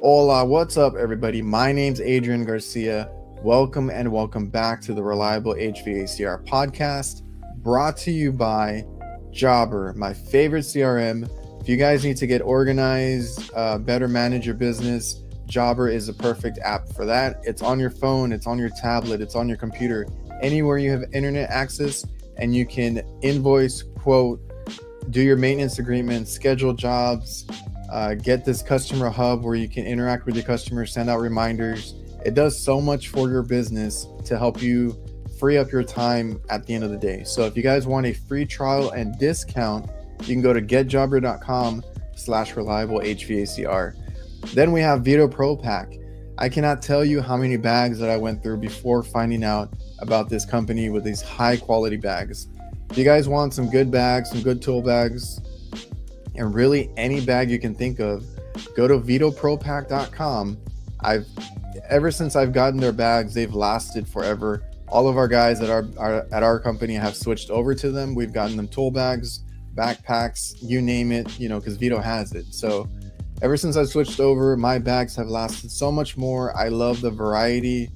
Hola, what's up, everybody? My name's Adrian Garcia. Welcome and welcome back to the Reliable HVACR podcast, brought to you by Jobber, my favorite CRM. If you guys need to get organized, better manage your business, Jobber is a perfect app for that. It's on your phone, it's on your tablet, it's on your computer, anywhere you have internet access, and you can invoice, quote, do your maintenance agreements, schedule jobs, get this customer hub where you can interact with your customers, send out reminders. It does so much for your business to help you free up your time at the end of the day. So if you guys want a free trial and discount, you can go to getjobber.com/reliable HVACR. Then we have VETO Pro Pack. I cannot tell you how many bags that I went through before finding out about this company with these high quality bags. If you guys want some good bags, some good tool bags, and really any bag you can think of, go to vetopropack.com. Ever since I've gotten their bags, they've lasted forever. All of our guys at our company have switched over to them. We've gotten them tool bags, backpacks, you name it, because Veto has it. So ever since I switched over, my bags have lasted so much more. I love the variety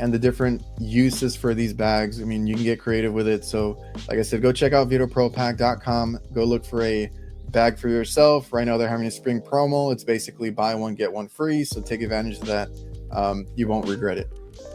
and the different uses for these bags. I mean, you can get creative with it. So like I said, go check out vetopropack.com. Go look for a bag for yourself. Right now they're having a spring promo. It's basically buy one, get one free. So take advantage of that. You won't regret it.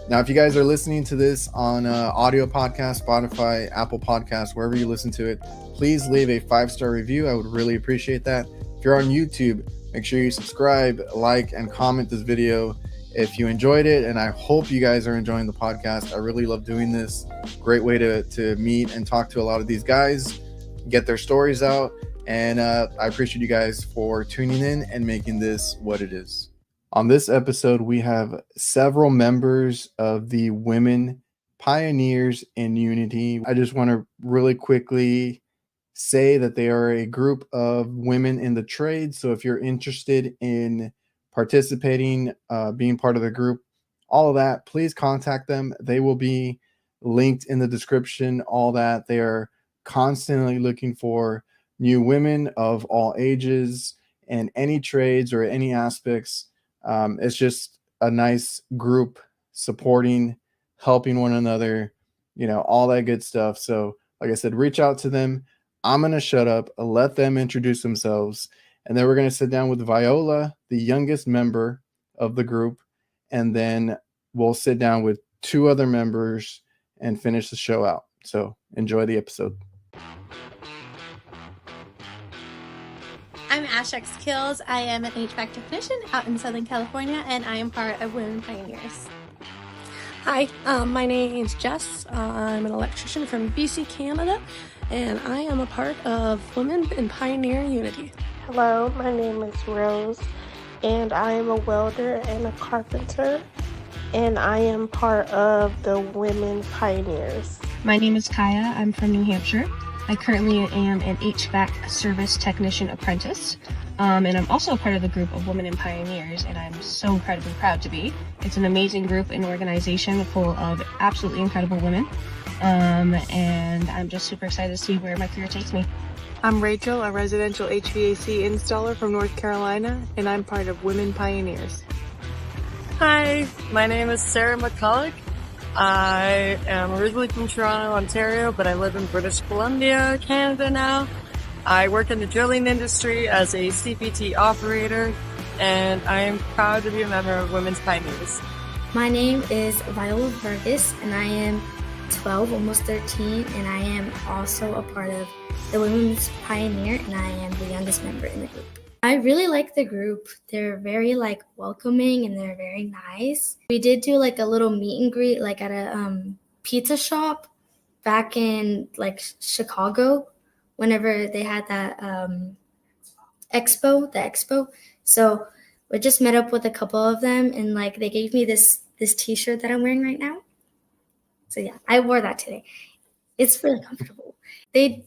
Now, if you guys are listening to this on audio podcast, Spotify, Apple Podcasts, wherever you listen to it, please leave a 5-star review. I would really appreciate that. If you're on YouTube, make sure you subscribe, like, and comment this video if you enjoyed it. And I hope you guys are enjoying the podcast. I really love doing this. Great way to meet and talk to a lot of these guys, get their stories out. And I appreciate you guys for tuning in and making this what it is. On this episode, we have several members of the Women Pioneers in Unity. I just want to really quickly say that they are a group of women in the trade. So if you're interested in participating, being part of the group, all of that, please contact them. They will be linked in the description, all that. They are constantly looking for new women of all ages and any trades or any aspects. It's just a nice group supporting, helping one another, all that good stuff. So like I said, reach out to them. I'm going to shut up, let them introduce themselves. And then we're going to sit down with Viola, the youngest member of the group. And then we'll sit down with 2 other members and finish the show out. So enjoy the episode. I'm Ashex Kills. I am an HVAC technician out in Southern California, and I am part of Women Pioneers. Hi, my name is Jess. I'm an electrician from BC, Canada, and I am a part of Women in Pioneer Unity. Hello, my name is Rose, and I am a welder and a carpenter, and I am part of the Women Pioneers. My name is Kaya. I'm from New Hampshire. I currently am an HVAC service technician apprentice, and I'm also a part of the group of Women in Pioneers, and I'm so incredibly proud to be. It's an amazing group and organization full of absolutely incredible women, and I'm just super excited to see where my career takes me. I'm Rachel, a residential HVAC installer from North Carolina, and I'm part of Women Pioneers. Hi, my name is Sarah McCulloch. I am originally from Toronto, Ontario, but I live in British Columbia, Canada now. I work in the drilling industry as a CPT operator, and I am proud to be a member of Women's Pioneers. My name is Viola Vargas, and I am 12, almost 13, and I am also a part of the Women's Pioneer, and I am the youngest member in the group. I really like the group. They're very welcoming, and they're very nice. We did do a little meet and greet at a pizza shop back in Chicago whenever they had that the expo. So we just met up with a couple of them, and they gave me this t-shirt that I'm wearing right now. So yeah, I wore that today. It's really comfortable. They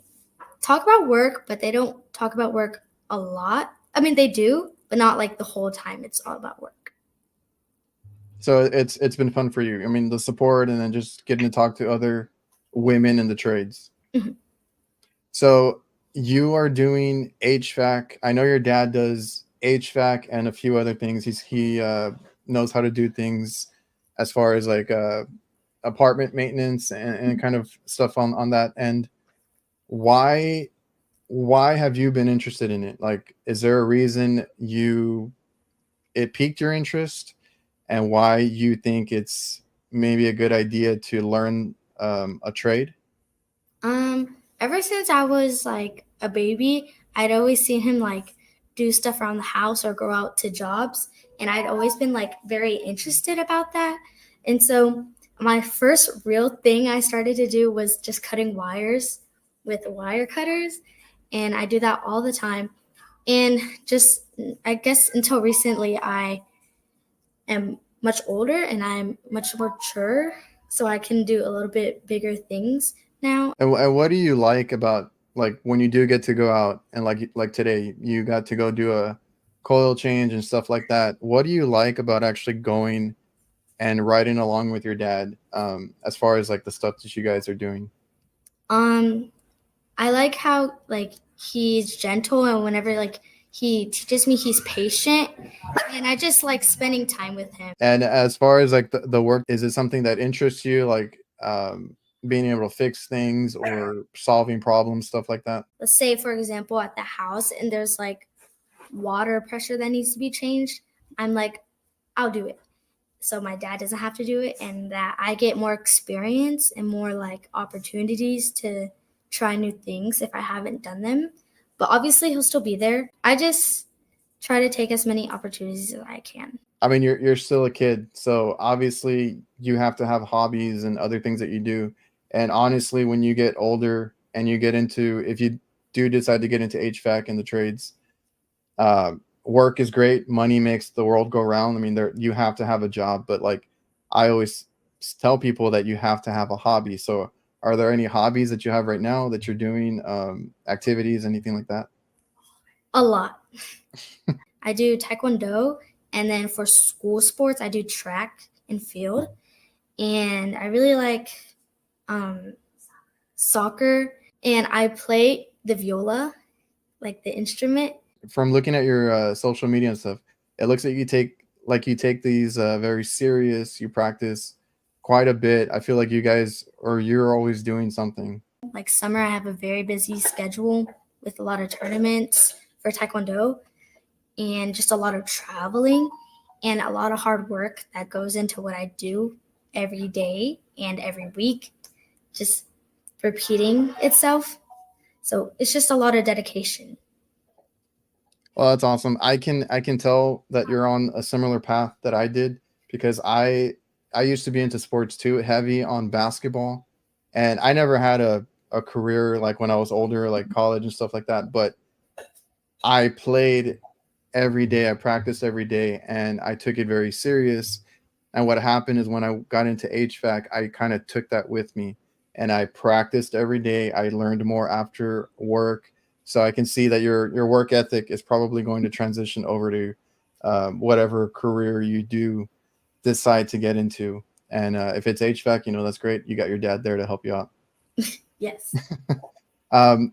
talk about work, but they don't talk about work a lot. I mean, they do, but not the whole time. It's all about work. So it's been fun for you. I mean, the support and then just getting to talk to other women in the trades. Mm-hmm. So you are doing HVAC. I know your dad does HVAC and a few other things. He knows how to do things as far as like apartment maintenance and kind of stuff on that end. Why have you been interested in it? Like, is there a reason it piqued your interest, and why you think it's maybe a good idea to learn a trade? Ever since I was like a baby, I'd always seen him like do stuff around the house or go out to jobs, and I'd always been like very interested about that. And so my first real thing I started to do was just cutting wires with wire cutters, and I do that all the time. And just, I guess until recently, I am much older and I'm much more mature, so I can do a little bit bigger things now. And what do you like about, like, when you do get to go out and like today you got to go do a coil change and stuff like that? What do you like about actually going and riding along with your dad, as far as like the stuff that you guys are doing? I like how like he's gentle, and whenever like he teaches me, he's patient, and I just like spending time with him. And as far as like the work, is it something that interests you, like being able to fix things or solving problems, stuff like that? Let's say, for example, at the house and there's like water pressure that needs to be changed, I'm like, I'll do it. So my dad doesn't have to do it, and that I get more experience and more like opportunities to try new things if I haven't done them. But obviously he'll still be there. I just try to take as many opportunities as I can. I mean, you're still a kid, so obviously you have to have hobbies and other things that you do. And honestly, when you get older and you get into, if you do decide to get into HVAC and the trades, work is great. Money makes the world go round. I mean, you have to have a job, but like I always tell people that you have to have a hobby. So are there any hobbies that you have right now that you're doing, activities, anything like that? A lot. I do taekwondo, and then for school sports, I do track and field. And I really like soccer, and I play the viola, like the instrument. From looking at your social media and stuff, it looks like you take these very serious. You practice quite a bit. I feel like you're always doing something. Like summer, I have a very busy schedule with a lot of tournaments for taekwondo and just a lot of traveling and a lot of hard work that goes into what I do every day and every week, just repeating itself. So it's just a lot of dedication. Well, that's awesome. I can tell that you're on a similar path that I did, because I used to be into sports too, heavy on basketball, and I never had a career like when I was older, like college and stuff like that. But I played every day, I practiced every day, and I took it very serious. And what happened is when I got into HVAC, I kind of took that with me, and I practiced every day. I learned more after work. So I can see that your work ethic is probably going to transition over to whatever career you do decide to get into. And if it's HVAC, that's great. You got your dad there to help you out. Yes.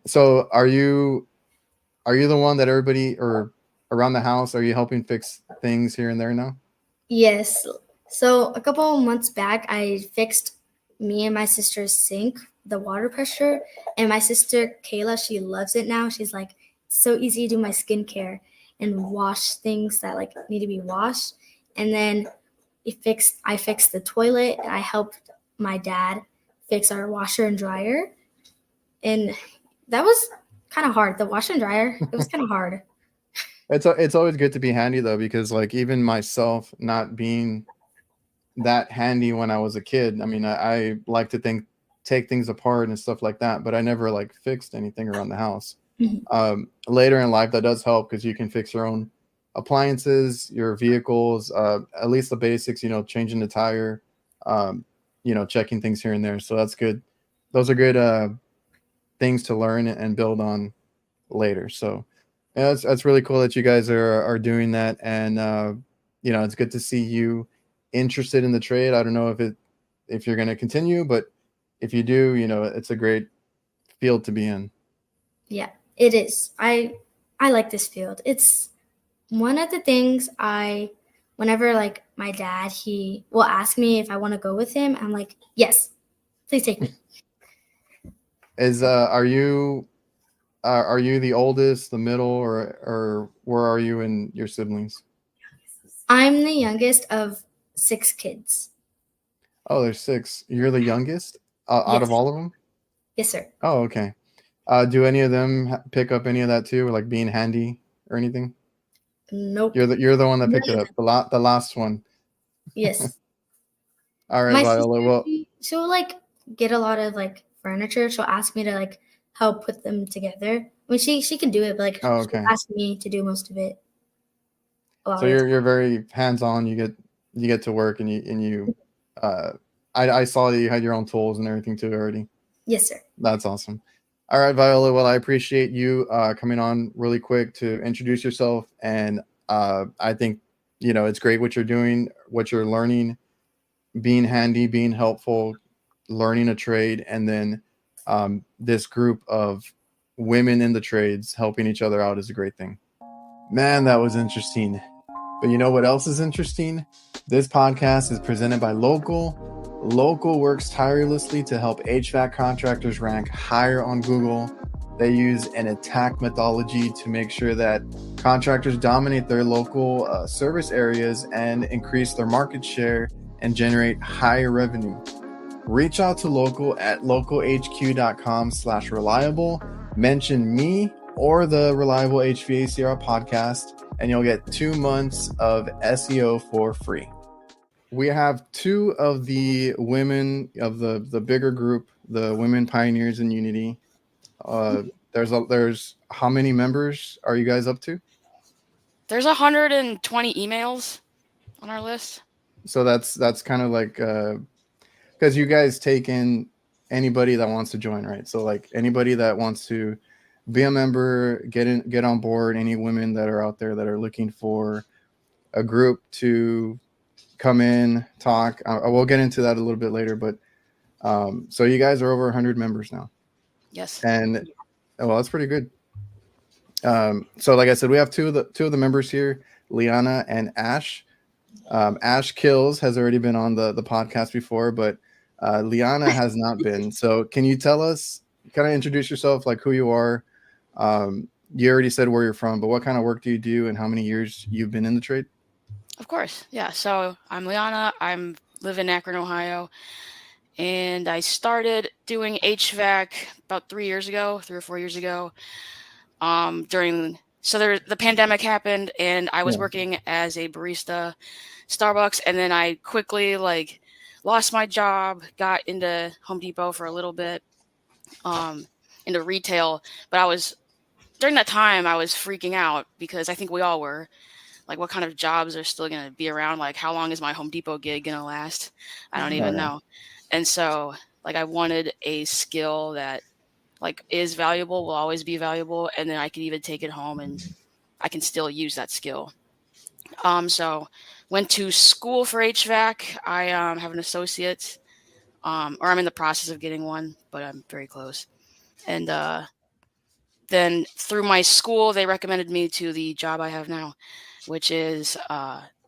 So are you the one that everybody, or around the house, are you helping fix things here and there now? Yes. So a couple of months back, I fixed me and my sister's sink, the water pressure, and my sister Kayla, she loves it now. She's like, so easy to do my skincare and wash things that like need to be washed. And then I fixed the toilet, and I helped my dad fix our washer and dryer. And that was kind of hard. The washer and dryer, it was kind of hard. It's always good to be handy though, because like even myself not being that handy when I was a kid, I mean, I like to take things apart and stuff like that, but I never like fixed anything around the house. Later in life, that does help, because you can fix your own appliances, your vehicles, at least the basics, changing the tire, checking things here and there. So that's good. Those are good things to learn and build on later. So yeah, that's really cool that you guys are doing that. And it's good to see you interested in the trade. I don't know if you're going to continue, but if you do, it's a great field to be in. Yeah, it is. I like this field. It's One of the things whenever like my dad, he will ask me if I want to go with him. I'm like, yes, please take me. Are you the oldest, the middle, or where are you in your siblings? I'm the youngest of 6 kids. Oh, there's 6. You're the youngest out Yes. of all of them? Yes, sir. Oh, okay. Do any of them pick up any of that too, like being handy or anything? Nope. You're the one that picked it up, the last one. Yes. All right, My Viola. sister, Well, she'll like get a lot of like furniture. She'll ask me to like help put them together. I mean, she can do it, but like oh, she'll okay. ask me to do most of it. So you're very hands-on. You get to work, and you I saw that you had your own tools and everything too already. Yes, sir. That's awesome. All right, Viola. Well, I appreciate you coming on really quick to introduce yourself, and I think it's great what you're doing, what you're learning, being handy, being helpful, learning a trade, and then this group of women in the trades helping each other out is a great thing. Man, that was interesting. But you know what else is interesting? This podcast is presented by Local. Local works tirelessly to help HVAC contractors rank higher on Google. They use an attack methodology to make sure that contractors dominate their local service areas and increase their market share and generate higher revenue. Reach out to Local at localhq.com/reliable. Mention me or the Reliable HVACR podcast, and you'll get 2 months of SEO for free. We have 2 of the women of the bigger group, the Women Pioneers in Unity. There's how many members are you guys up to? There's 120 emails on our list. So that's kind of like because you guys take in anybody that wants to join, right? So like anybody that wants to be a member, get on board, any women that are out there that are looking for a group to come in, talk. We'll get into that a little bit later, but so you guys are over 100 members now. Yes. And well, that's pretty good. So like I said, we have two of the members here, Liana and Ash. Ash Kills has already been on the podcast before, but Liana has not been. So can you tell us, kind of introduce yourself, like who you are? You already said where you're from, but what kind of work do you do and how many years you've been in the trade? Of course. Yeah. So I'm Liana. I live in Akron, Ohio. And I started doing HVAC about 3 or 4 years ago. The pandemic happened, and I was working as a barista, Starbucks, and then I quickly lost my job, got into Home Depot for a little bit, into retail. But during that time I was freaking out because I think we all were. Like, what kind of jobs are still going to be around? Like, how long is my Home Depot gig going to last? I don't even know. And so, I wanted a skill that, is valuable, will always be valuable, and then I can even take it home and I can still use that skill. So went to school for HVAC. I have an associate, or I'm in the process of getting one, but I'm very close. And then through my school, they recommended me to the job I have now, which is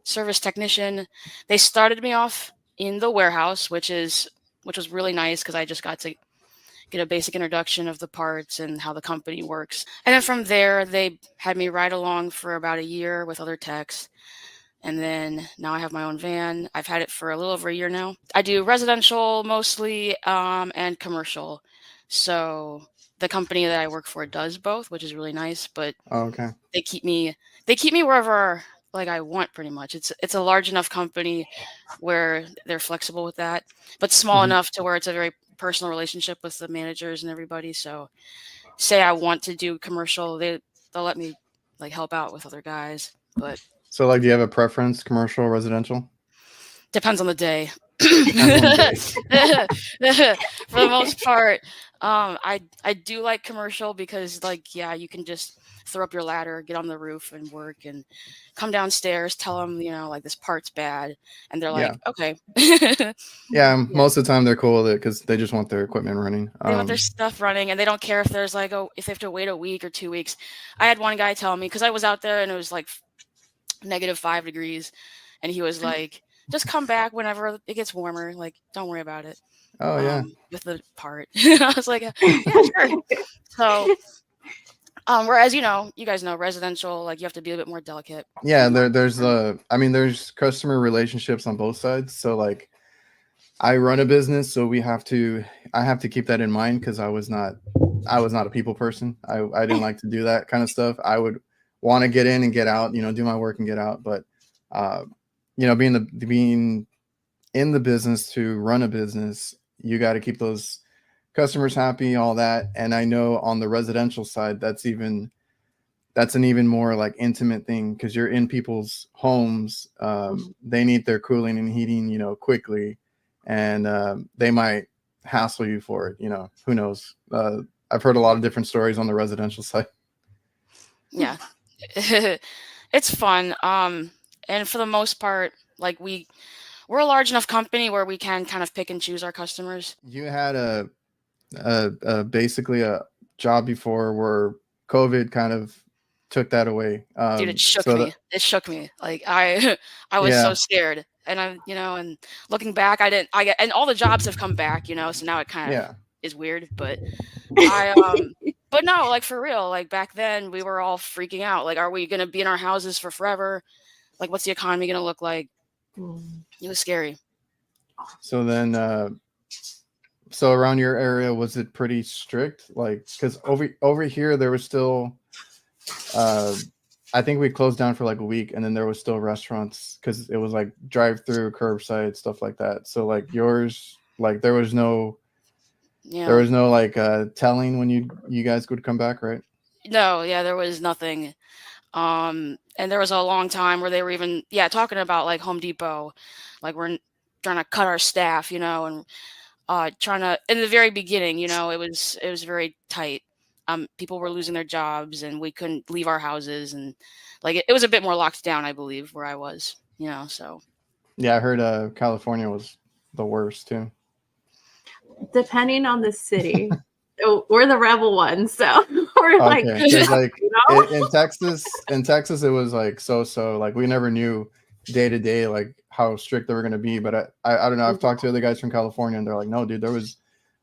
service technician. They started me off in the warehouse, which was really nice because I just got to get a basic introduction of the parts and how the company works. And then from there, they had me ride along for about a year with other techs. And then now I have my own van. I've had it for a little over a year now. I do residential mostly and commercial. So the company that I work for does both, which is really nice. But they keep me wherever I want, pretty much. It's a large enough company where they're flexible with that, but small enough to where it's a very personal relationship with the managers and everybody. So say I want to do commercial, they'll let me help out with other guys. But so do you have a preference, commercial or residential? Depends on the day. For the most part, I do like commercial because you can just throw up your ladder, get on the roof and work, and come downstairs, tell them, this part's bad. And they're like, okay. Most of the time they're cool with it because they just want their equipment running. They want their stuff running, and they don't care if there's if they have to wait a week or 2 weeks. I had one guy tell me, because I was out there and it was -5 degrees. And he was like, just come back whenever it gets warmer. Like, don't worry about it. Oh yeah. With the part. I was like, yeah, sure. So, whereas, you guys know residential, like you have to be a bit more delicate. Yeah, there's customer relationships on both sides. So like I run a business, so I have to keep that in mind because I was not a people person. I didn't like to do that kind of stuff. I would want to get in and get out, do my work and get out. But being in the business to run a business, you got to keep those customers happy, all that. And I know on the residential side, that's an even more like intimate thing because you're in people's homes. They need their cooling and heating, quickly, and they might hassle you for it. Who knows? I've heard a lot of different stories on the residential side. Yeah, it's fun. And for the most part, like we're a large enough company where we can kind of pick and choose our customers. You had basically a job before where COVID kind of took that away. Dude, it shook me. It shook me. Like I was so scared. And and looking back, and all the jobs have come back, so now it kind of is weird, but but no, like for real, like back then we were all freaking out. Like, are we going to be in our houses for forever? Like, what's the economy going to look like? It was scary. So then, so around your area, was it pretty strict? Like, because over here there was still, I think we closed down for like a week, and then there was still restaurants because it was like drive-through, curbside, stuff like that. So like yours, like there was no like telling when you guys would come back, right? No, yeah, there was nothing. And there was a long time where they were even talking about like Home Depot, like we're trying to cut our staff, and trying to, in the very beginning, it was very tight. People were losing their jobs and we couldn't leave our houses, and like it was a bit more locked down, I believe, where I was, so. Yeah, I heard California was the worst too. Depending on the city. We're the rebel ones, so we're like, in Texas it was like so like we never knew day to day like how strict they were going to be, but I don't know, I've talked to other guys from California and they're like, no dude, there was,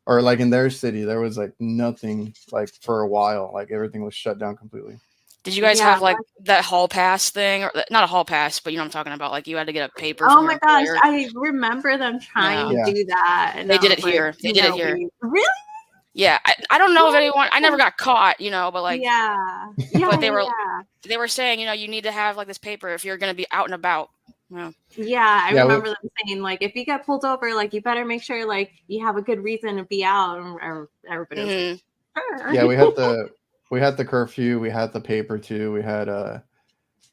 or like in their city there was like nothing, like for a while, like everything was shut down completely. Did you guys have like that hall pass thing, or not a hall pass, but you know what I'm talking about? Like you had to get a paper. Oh my gosh, I remember them trying to do that. And they did it here. They did it here. Really? Yeah, I don't know if anyone. I never got caught, but like but they were saying, you need to have like this paper if you're going to be out and about. Yeah, I remember them saying like if you get pulled over, like you better make sure like you have a good reason to be out. And everybody was like, sure. Yeah, we had the curfew, we had the paper too. We had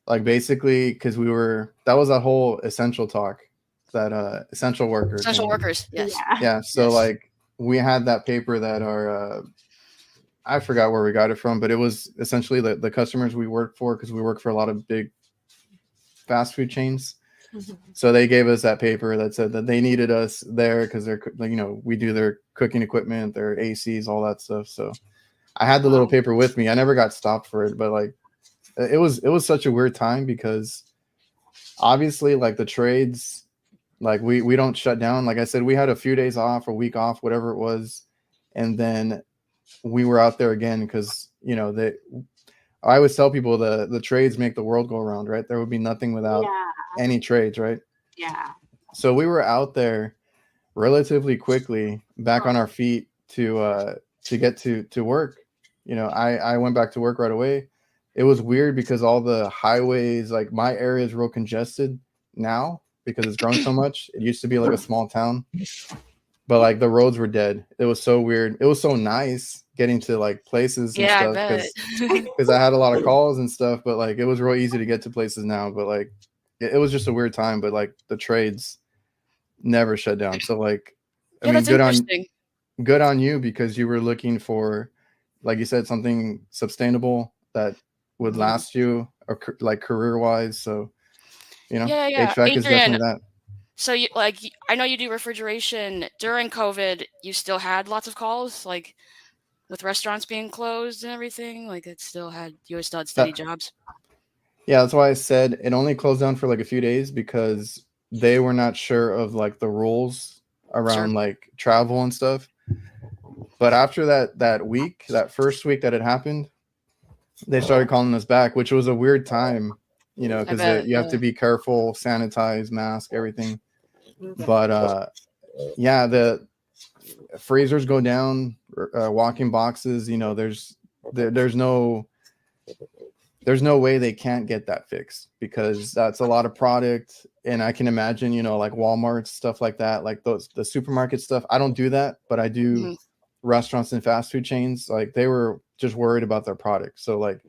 like basically because that was that whole essential talk, that essential workers. Essential workers, yes. Yeah. So like we had that paper that I forgot where we got it from, but it was essentially the customers we work for, because we work for a lot of big fast food chains. So they gave us that paper that said that they needed us there because they're, we do their cooking equipment, their ACs, all that stuff. So I had the little paper with me. I never got stopped for it, but like it was such a weird time because obviously like the trades, like we don't shut down. Like I said, we had a few days off, a week off, whatever it was, and then we were out there again because I always tell people the trades make the world go around, right? There would be nothing without any trades, right? Yeah. So we were out there relatively quickly, back on our feet to get to work. I went back to work right away. It was weird because all the highways, like my area is real congested now because it's grown so much. It used to be like a small town, but like the roads were dead. It was so weird. It was so nice getting to like places and stuff because I had a lot of calls and stuff, but like it was real easy to get to places now. But like it was just a weird time, but like the trades never shut down. So like, I mean, good on you because you were looking for, like you said, something sustainable that would last you, or like career wise. So, HVAC is definitely that. So I know you do refrigeration. During COVID, you still had lots of calls, like with restaurants being closed and everything. Like you still had steady jobs. Yeah, that's why I said it only closed down for like a few days because they were not sure of like the rules around like travel and stuff. But after that first week that it happened, they started calling us back, which was a weird time, you know, because you have to be careful, sanitize, mask, everything. But yeah, the freezers go down, walk-in boxes, you know, there's no way they can't get that fixed because that's a lot of product. And I can imagine, you know, like Walmart, stuff like that, like the supermarket stuff. I don't do that, but I do restaurants and fast food chains. Like they were just worried about their product. So like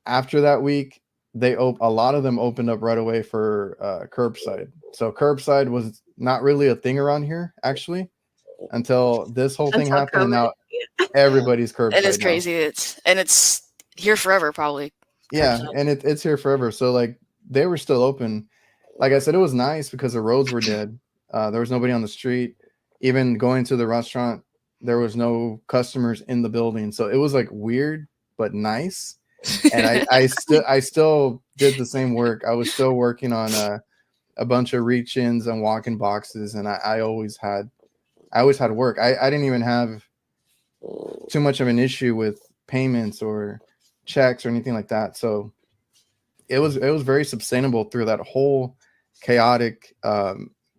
after that week, a lot of them opened up right away for curbside. So curbside was not really a thing around here, actually, until this whole thing happened. And now everybody's curbside. It is crazy. It's here forever, probably. Yeah, and it's here forever. So like they were still open. Like I said, it was nice because the roads were dead. There was nobody on the street. Even going to the restaurant, there was no customers in the building. So it was like weird but nice. And I still did the same work. I was still working on a bunch of reach-ins and walk-in boxes, and I always had work. I didn't even have too much of an issue with payments or checks or anything like that. So it was very sustainable through that whole chaotic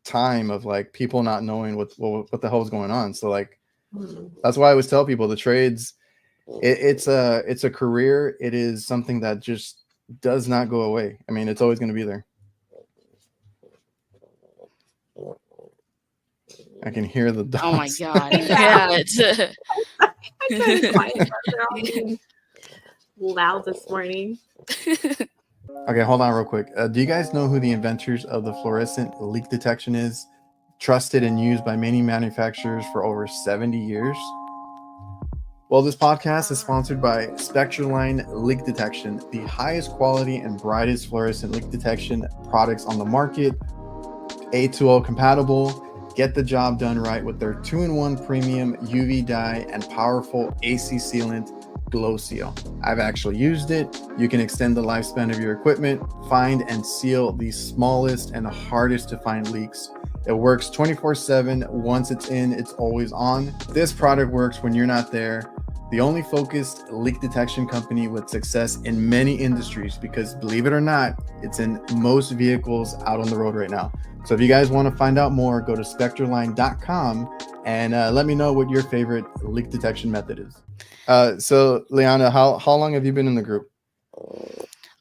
time of like people not knowing what the hell was going on. So like that's why I always tell people the trades, it's a career. It is something that just does not go away. I mean, it's always going to be there. I can hear the dogs. Oh my god! Yeah, it's loud this morning. Okay, hold on real quick. Do you guys know who the inventors of the fluorescent leak detection is? Trusted and used by many manufacturers for over 70 years. Well, this podcast is sponsored by SPECTROLINE Leak Detection, the highest quality and brightest fluorescent leak detection products on the market. A2O compatible. Get the job done right with their 2-in-1 premium UV dye and powerful AC sealant glow seal. I've actually used it. You can extend the lifespan of your equipment, find and seal the smallest and hardest to find leaks. It works 24/7. Once it's in, it's always on. This product works when you're not there. The only focused leak detection company with success in many industries, because believe it or not, it's in most vehicles out on the road right now. So if you guys want to find out more, go to spectroline.com and let me know what your favorite leak detection method is. So Liana, how long have you been in the group?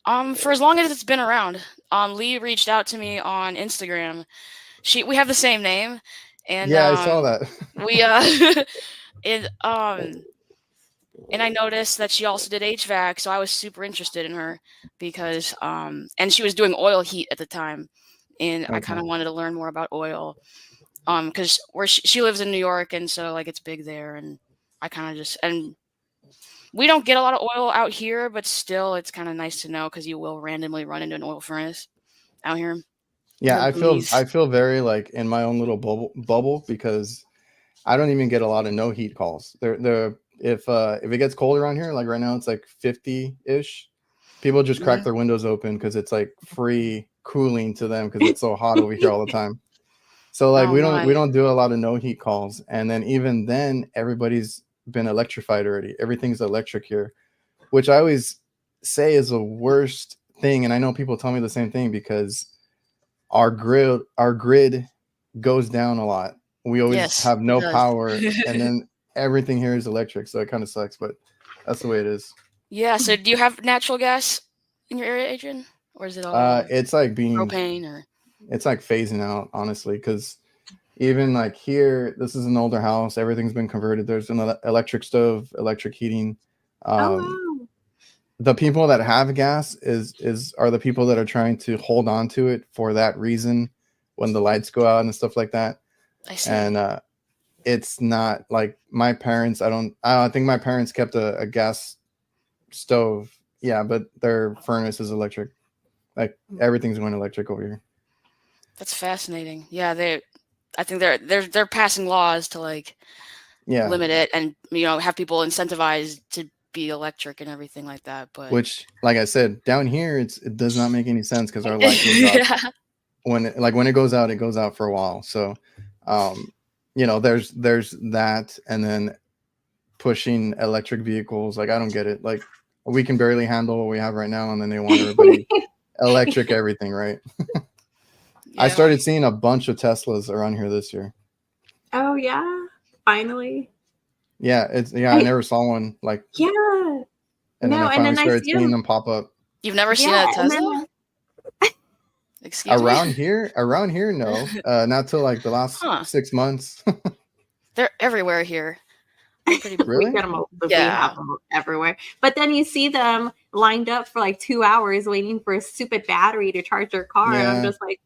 For as long as it's been around. Lee reached out to me on Instagram. We have the same name, and yeah, I saw that. And I noticed that she also did HVAC, so I was super interested in her because and she was doing oil heat at the time, and I kind of wanted to learn more about oil, because where she lives in New York, and so like it's big there, and I kind of and we don't get a lot of oil out here, but still it's kind of nice to know because you will randomly run into an oil furnace out here. Yeah, I feel very like in my own little bubble because I don't even get a lot of no heat calls. If it gets cold around here, like right now it's like 50-ish, people just crack their windows open because it's like free cooling to them because it's so hot over here all the time. So like we don't do a lot of no heat calls, and then even then everybody's been electrified already. Everything's electric here, which I always say is the worst thing. And I know people tell me the same thing because our grid goes down a lot. We always have no power, and then everything here is electric, so it kind of sucks, but that's the way it is. Yeah. So do you have natural gas in your area, Adrian, or is it all? It's like being propane, or it's like phasing out, honestly, because even like here, this is an older house. Everything's been converted. There's an electric stove, electric heating. The people that have gas are the people that are trying to hold on to it for that reason when the lights go out and stuff like that. I see. And it's not like my parents. I think my parents kept a gas stove. Yeah, but their furnace is electric. Like everything's going electric over here. That's fascinating. Yeah, I think they're passing laws to like limit it and have people incentivized to be electric and everything like that. But which, like I said, down here it does not make any sense because our light goes out. yeah. When it goes out for a while. So, you know, there's that, and then pushing electric vehicles. Like, I don't get it. Like, we can barely handle what we have right now, and then they want everybody electric everything, right? Yeah. I started seeing a bunch of Teslas around here this year. Oh yeah, finally. Yeah, I never saw one like. Yeah. And then I finally started seeing them pop up. You've never seen a Tesla? Excuse around me? here, no. Not till like the last 6 months. They're everywhere here. Really? We get them, Yeah. we have them everywhere. But then you see them lined up for like 2 hours waiting for a stupid battery to charge their car, and I'm just like,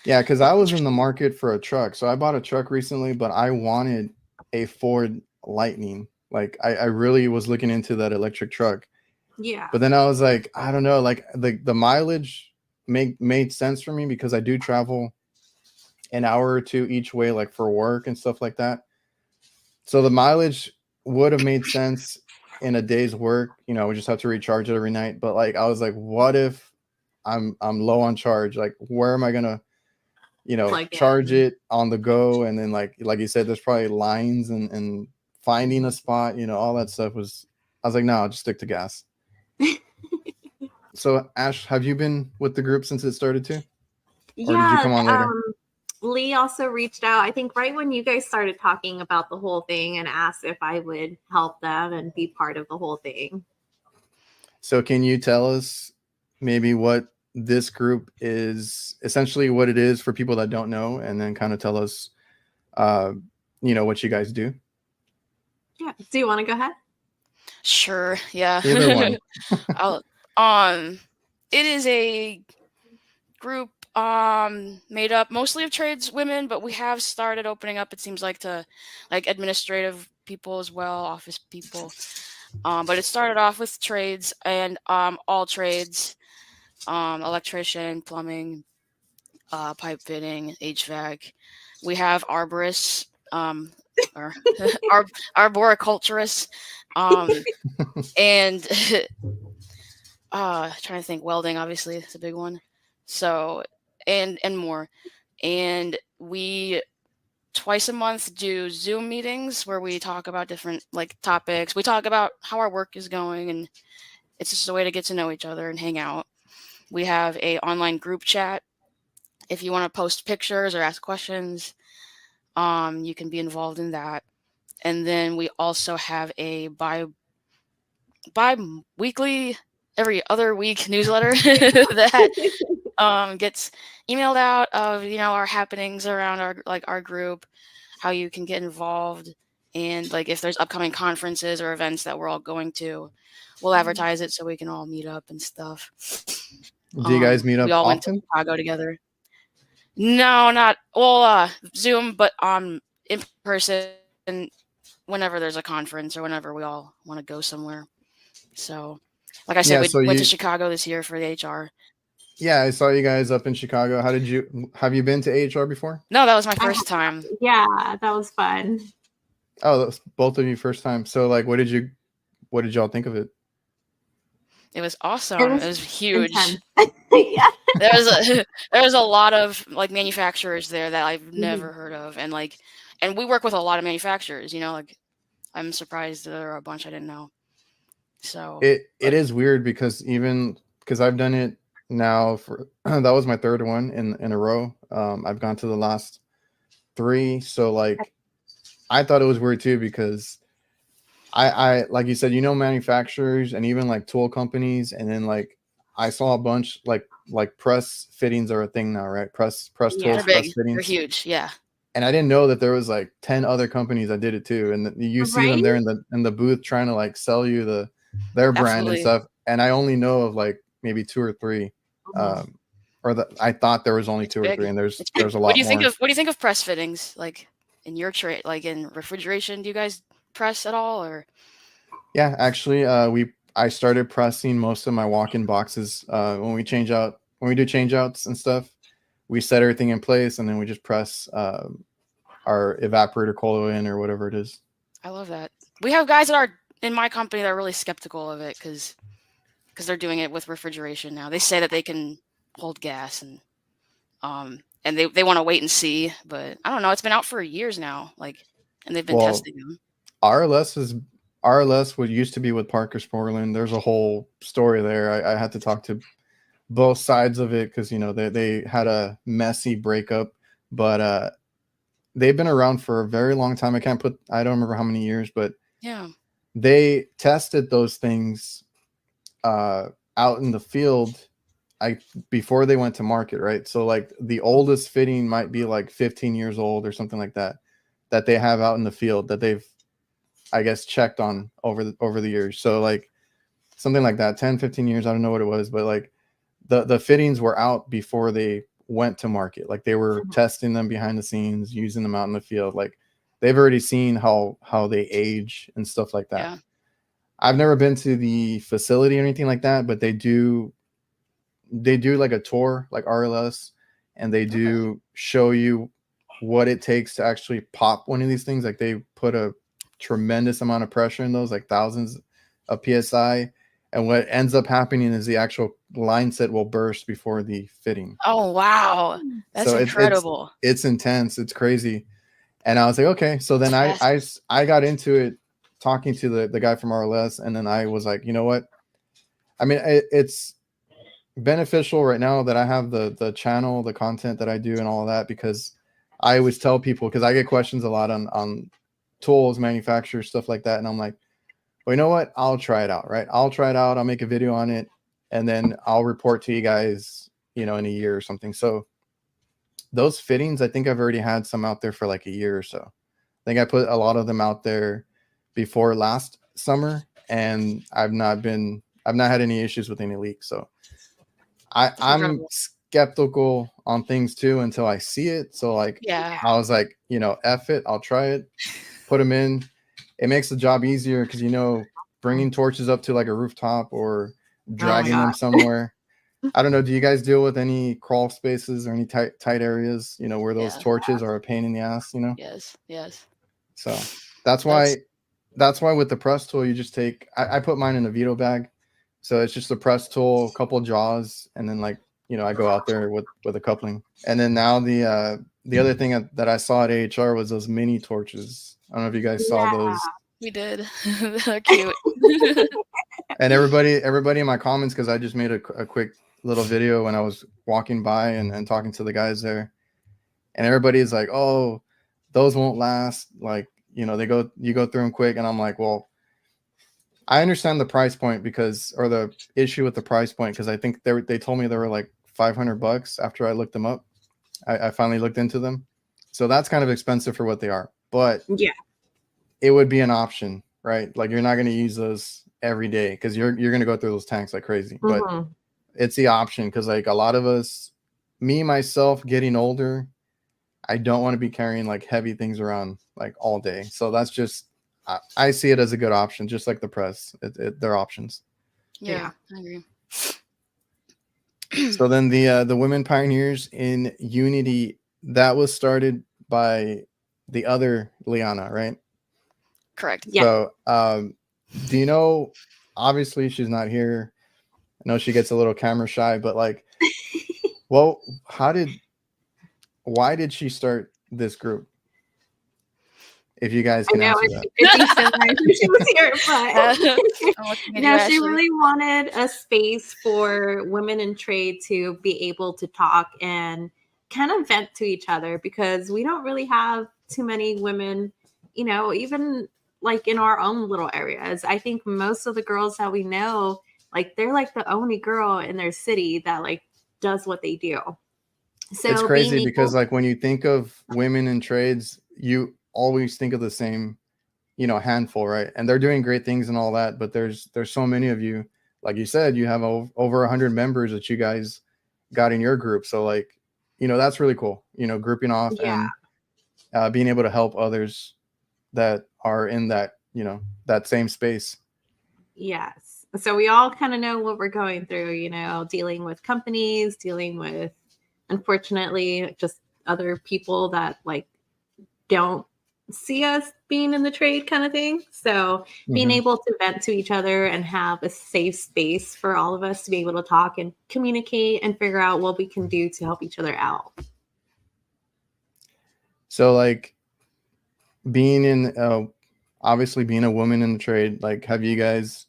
yeah, because I was in the market for a truck. So I bought a truck recently, but I wanted a Ford Lightning. Like, I really was looking into that electric truck. yeah. But then I was like, I don't know, like the mileage made sense for me because I do travel an hour or two each way, like for work and stuff like that. So the mileage would have made sense in a day's work. You know, we just have to recharge it every night. But like, I was like, what if I'm low on charge? Like, where am I gonna, you know, charge it on the go? And then like you said, there's probably lines and finding a spot, you know, all that stuff was. I was like, no, I'll just stick to gas. So Ash, have you been with the group since it started too? Or Yeah. did you come on later? Lee also reached out, I think, right when you guys started talking about the whole thing, and asked if I would help them and be part of the whole thing. So can you tell us maybe what this group is, essentially what it is for people that don't know, and then kind of tell us, you know, what you guys do? Yeah. Do you want to go ahead? Sure. Yeah. Either one. It is a group made up mostly of tradeswomen, but we have started opening up, it seems like, to like administrative people as well, office people. But it started off with trades and all trades, electrician, plumbing, pipe fitting, HVAC. We have arborists, or arboriculturists, and trying to think, welding obviously is a big one. So and more. And we twice a month do Zoom meetings where we talk about different like topics. We talk about how our work is going, and it's just a way to get to know each other and hang out. We have a online group chat. If you want to post pictures or ask questions, you can be involved in that. And then we also have a bi-weekly, every other week newsletter that gets emailed out of, you know, our happenings around our group, how you can get involved, and like if there's upcoming conferences or events that we're all going to, we'll advertise it so we can all meet up and stuff. Do you guys meet up we all often? went to Chicago together. No, not Zoom, but in person whenever there's a conference or whenever we all want to go somewhere. So like I said, we went to Chicago this year for the HR. Yeah, I saw you guys up in Chicago. Have you been to AHR before? No, that was my first time. Yeah, that was fun. Oh, that was both of you first time. So like, what did y'all think of it? It was awesome. It was huge. Yeah. There was a lot of like manufacturers there that I've never heard of, and we work with a lot of manufacturers, you know, like I'm surprised there are a bunch I didn't know. So it is weird because I've done it now for that was my third one in a row. I've gone to the last 3, so like I thought it was weird too because I like you said, you know, manufacturers and even like tool companies, and then like I saw a bunch like press fittings are a thing now, right? Press tools, they're big, press fittings. they're huge, yeah. And I didn't know that there was like 10 other companies that did it too, and you see them there in the booth trying to like sell you their brand and stuff. And I only know of like maybe 2 or 3. I thought there was only 2 or 3, and there's a lot more. What do you think of press fittings, like in your trade, like in refrigeration? Do you guys press at all, or? Yeah, actually, I started pressing most of my walk-in boxes when we do change outs and stuff. We set everything in place, and then we just press our evaporator coil in or whatever it is. I love that. We have guys that are in my company that are really skeptical of it because they're doing it with refrigeration now. They say that they can hold gas and they want to wait and see, but I don't know. It's been out for years now, and they've been testing them. RLS what used to be with Parker Sporland. There's a whole story there. I had to talk to both sides of it because they had a messy breakup, but they've been around for a very long time. I don't remember how many years, but yeah, they tested those things out in the field before they went to market, right? So like the oldest fitting might be like 15 years old or something like that they have out in the field that they've, I guess, checked on over the years. So like something like that, 10, 15 years, I don't know what it was, but like the fittings were out before they went to market. Like they were testing them behind the scenes, using them out in the field. Like they've already seen how they age and stuff like that. Yeah. I've never been to the facility or anything like that, but they do like a tour like RLS, and they do show you what it takes to actually pop one of these things. Like they put a tremendous amount of pressure in those, like thousands of PSI. And what ends up happening is the actual line set will burst before the fitting. Oh, wow. That's incredible. It's intense. It's crazy. And I was like, okay. So then I got into it talking to the guy from RLS. And then I was like, you know what? I mean, it's beneficial right now that I have the channel, the content that I do and all of that, because I always tell people, because I get questions a lot on tools, manufacturers, stuff like that. And I'm like, well, you know what? I'll try it out, right? I'll try it out. I'll make a video on it, and then I'll report to you guys, in a year or something. So those fittings, I think I've already had some out there for like a year or so. I think I put a lot of them out there before last summer, and I've not had any issues with any leaks. So I'm skeptical on things too until I see it. So like, yeah, I was like, F it, I'll try it, put them in. It makes the job easier because, bringing torches up to like a rooftop or dragging them somewhere. I don't know. Do you guys deal with any crawl spaces or any tight areas, where those torches are a pain in the ass, Yes. So that's why with the press tool, you just take, I put mine in a VETO bag. So it's just a press tool, a couple jaws, and then like, I go out there with a coupling. And then now the other thing that I saw at AHR was those mini torches. I don't know if you guys saw those. We did. They're cute. And everybody in my comments, because I just made a quick little video when I was walking by and talking to the guys there, and everybody's like, oh, those won't last. Like, you go through them quick. And I'm like, well, I understand the price point or the issue with the price point, because I think they told me they were like $500 after I looked them up. I finally looked into them. So that's kind of expensive for what they are. But yeah, it would be an option, right? Like you're not going to use those every day because you're going to go through those tanks like crazy. But it's the option, because like a lot of us, me, myself, getting older, I don't want to be carrying like heavy things around like all day. So that's just, I see it as a good option, just like the press. They're options. Yeah, I agree. So then the Women Pioneers in Unity, that was started by the other Liana, right? Correct. Yeah. So do you know, obviously she's not here. I know she gets a little camera shy, but like, well, why did she start this group? If you guys can answer that. She was here, but she really wanted a space for women in trade to be able to talk and kind of vent to each other, because we don't really have too many women, even like in our own little areas. I think most of the girls that we know, like they're like the only girl in their city that like does what they do. So it's crazy because like when you think of women in trades, you always think of the same, handful, right? And they're doing great things and all that, but there's so many of you. Like you said, you have over 100 members that you guys got in your group. So like, that's really cool, grouping off and being able to help others that are in that, that same space. Yes. So we all kind of know what we're going through, dealing with companies, dealing with, unfortunately, just other people that like don't see us being in the trade kind of thing. So being able to vent to each other and have a safe space for all of us to be able to talk and communicate and figure out what we can do to help each other out. So like being in, obviously being a woman in the trade, like have you guys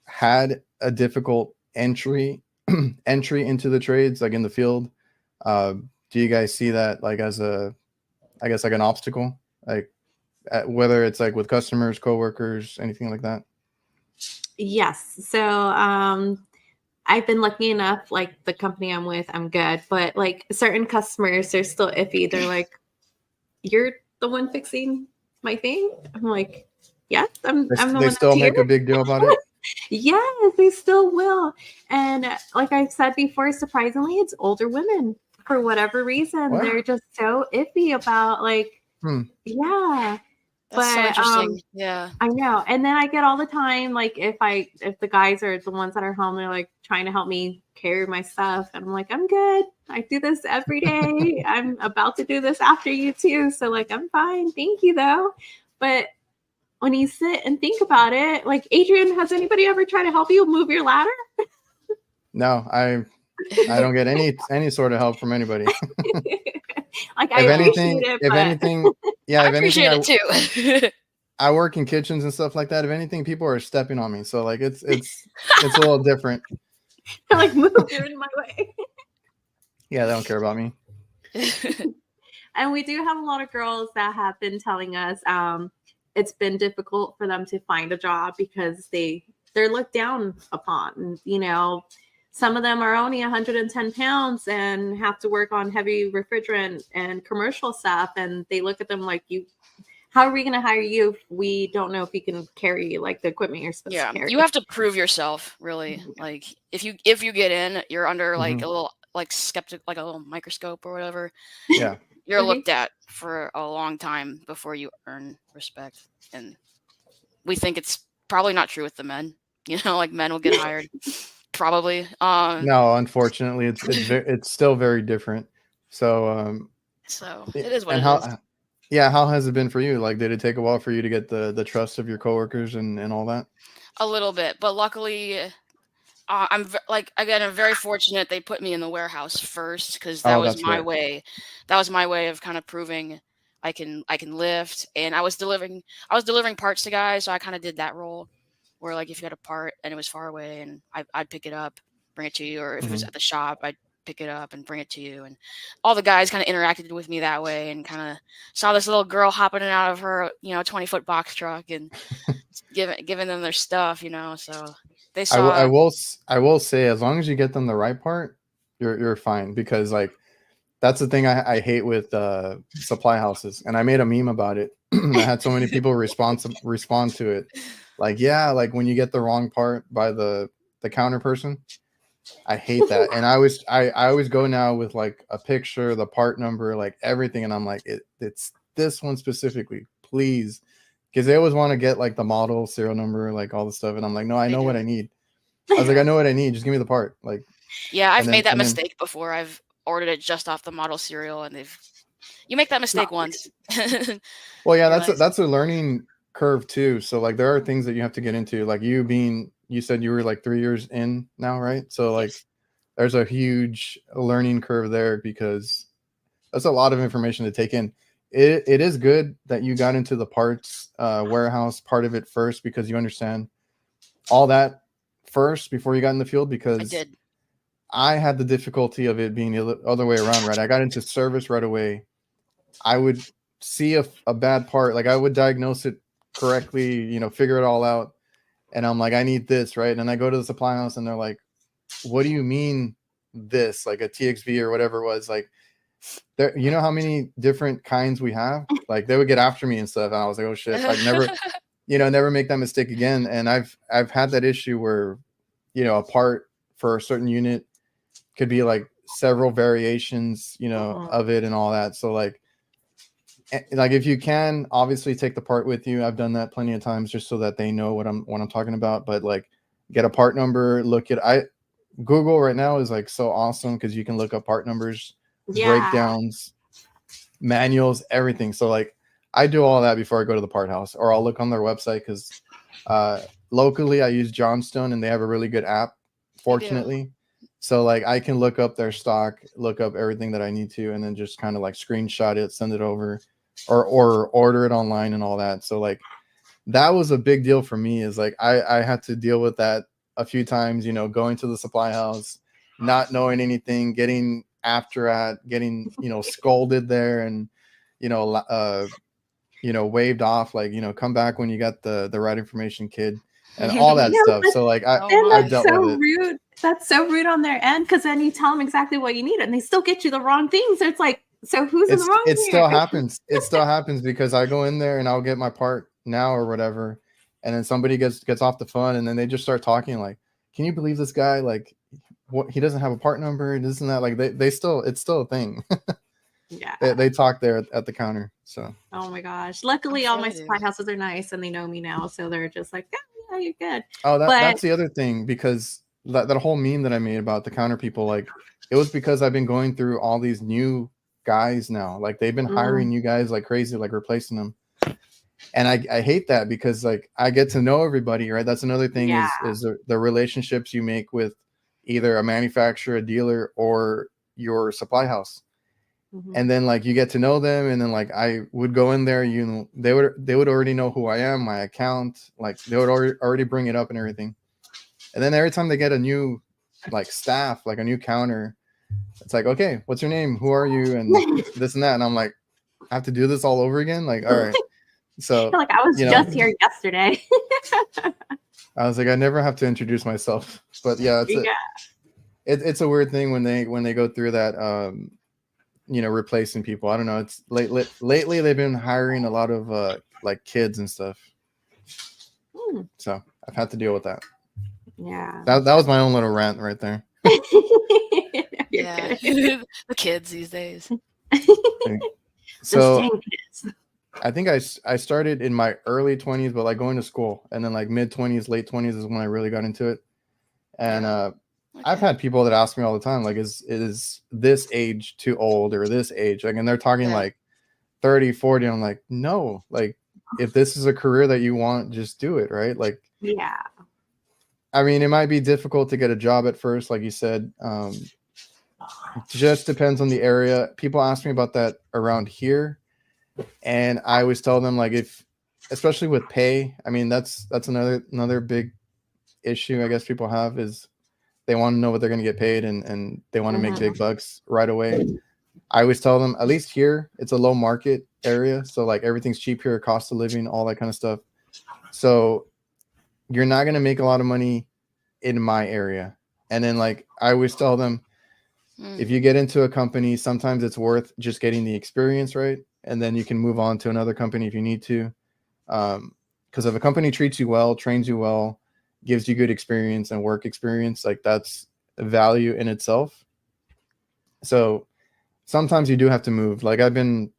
had a difficult entry into the trades, like in the field? Do you guys see that like as a, I guess like an obstacle, like whether it's like with customers, coworkers, anything like that? Yes. So I've been lucky enough, like the company I'm with, I'm good, but like certain customers, they're still iffy. They're like, "You're the one fixing my thing?" I'm like, "Yes, I'm the one." They still make a big deal about it. Yes, they still will. And like I've said before, surprisingly, it's older women for whatever reason. What? They're just so iffy about like, yeah. That's so interesting. Yeah, I know. And then I get all the time, like if the guys are the ones that are home, they're like trying to help me carry my stuff. And I'm like, I'm good. I do this every day. I'm about to do this after you too. So like, I'm fine. Thank you though. But when you sit and think about it, like Adrian, has anybody ever tried to help you move your ladder? No, I don't get any sort of help from anybody. Like I appreciate it, if anything, yeah, I appreciate it too. I work in kitchens and stuff like that. If anything, people are stepping on me, so like it's a little different. They're like, move, you're in my way. Yeah, they don't care about me. And we do have a lot of girls that have been telling us it's been difficult for them to find a job because they're looked down upon. You know, some of them are only 110 pounds and have to work on heavy refrigerant and commercial stuff. And they look at them like, how are we going to hire you if we don't know if you can carry like the equipment you're supposed to carry? You have to prove yourself, really. Like if you get in, you're under like a little like skeptic, like a little microscope or whatever. Yeah. You're looked at for a long time before you earn respect. And we think it's probably not true with the men. You know, like men will get hired. Probably. No, unfortunately, it's still very different. So it is what it is. Yeah, how has it been for you? Like, did it take a while for you to get the trust of your coworkers and all that? A little bit, but luckily, I'm very fortunate they put me in the warehouse first because that was my way. That was my way of kind of proving I can lift, and I was delivering parts to guys, so I kind of did that role. Where like if you had a part and it was far away and I'd pick it up, bring it to you, or if it was at the shop, I'd pick it up and bring it to you. And all the guys kind of interacted with me that way and kind of saw this little girl hopping in out of her, 20-foot box truck and giving them their stuff, so they saw. I will say, as long as you get them the right part, you're fine, because like that's the thing I hate with supply houses. And I made a meme about it. I had so many people respond to it. Like, yeah, like when you get the wrong part by the counter person, I hate that. And I always go now with like a picture, the part number, like everything. And I'm like, it's this one specifically, please. Because they always want to get like the model, serial number, like all the stuff. And I'm like, no, I know what I need. I was like, I know what I need. Just give me the part. Like, yeah, I've made that mistake before. I've ordered it just off the model serial, and you make that mistake once. Well, yeah, that's a learning curve too. So like there are things that you have to get into, like you said you were like 3 years in now, right? So like there's a huge learning curve there, because that's a lot of information to take in. It is good that you got into the parts warehouse part of it first, because you understand all that first before you got in the field, because I had the difficulty of it being the other way around, right? I got into service right away. I would see a bad part, like I would diagnose it correctly, figure it all out. And I'm like, I need this, right? And I go to the supply house and they're like, what do you mean this? Like a TXV or whatever it was. Like, there, you know how many different kinds we have? Like they would get after me and stuff. And I was like, oh shit, like never make that mistake again. And I've had that issue where, a part for a certain unit could be like several variations, of it and all that. So like if you can obviously take the part with you. I've done that plenty of times just so that they know what I'm talking about. But like get a part number, Google right now is like so awesome, because you can look up part numbers, breakdowns, manuals, everything. So like I do all that before I go to the part house, or I'll look on their website because locally I use Johnstone and they have a really good app, fortunately. So like I can look up their stock, look up everything that I need to, and then just kind of like screenshot it, send it over, or order it online and all that. So like that was a big deal for me, is like I had to deal with that a few times, you know, going to the supply house, not knowing anything, getting getting, you know, scolded there, and you know, waved off, like, you know, come back when you got the right information, kid, and all that stuff. So like I've dealt so with it. rude. That's so rude on their end, because then you tell them exactly what you need and they still get you the wrong thing. So it's like, so who's in the wrong? It still happens. It still happens because I go in there and I'll get my part now or whatever, and then somebody gets off the phone and then they just start talking like, can you believe this guy? Like, what, he doesn't have a part number, this and that. Like they still, it's still a thing. Yeah, they talk there at the counter. So oh my gosh, luckily all my supply houses are nice and they know me now, so they're just like, yeah, you're good. Oh, that's the other thing, because that whole meme that I made about the counter people, like it was because I've been going through all these new guys now. Like they've been hiring new guys like crazy, like replacing them. And I hate that, because like I get to know everybody, right? That's another thing, is the relationships you make with either a manufacturer, a dealer, or your supply house. And then like you get to know them, and then like I would go in there, you know, they would already know who I am, my account, like they would already bring it up and everything. And then every time they get a new like staff, like a new counter, it's like, okay, what's your name? Who are you? And this and that. And I'm like, I have to do this all over again. Like, all right. So like I was just here yesterday. I was like, I never have to introduce myself. But yeah, it's a weird thing when they go through that, you know, replacing people. I don't know. It's lately they've been hiring a lot of like kids and stuff. So I've had to deal with that. Yeah. That was my own little rant right there. Yeah. The kids these days. So I think I started in my early 20s, but like going to school, and then like mid 20s, late 20s is when I really got into it. And I've had people that ask me all the time, like, is this age too old, or this age? Like, and they're talking like 30, 40. I'm like, no, like if this is a career that you want, just do it. Right. Like, yeah. I mean, it might be difficult to get a job at first, like you said. Just depends on the area. People ask me about that around here, and I always tell them, like, especially with pay, I mean, that's another big issue I guess people have, is they want to know what they're going to get paid, and they want to make big bucks right away. I always tell them, at least here, it's a low market area, so like everything's cheap here, cost of living, all that kind of stuff. So you're not going to make a lot of money in my area. And then like I always tell them, if you get into a company, sometimes it's worth just getting the experience, right? And then you can move on to another company if you need to. Because if a company treats you well, trains you well, gives you good experience and work experience, like that's a value in itself. So sometimes you do have to move. Like I've been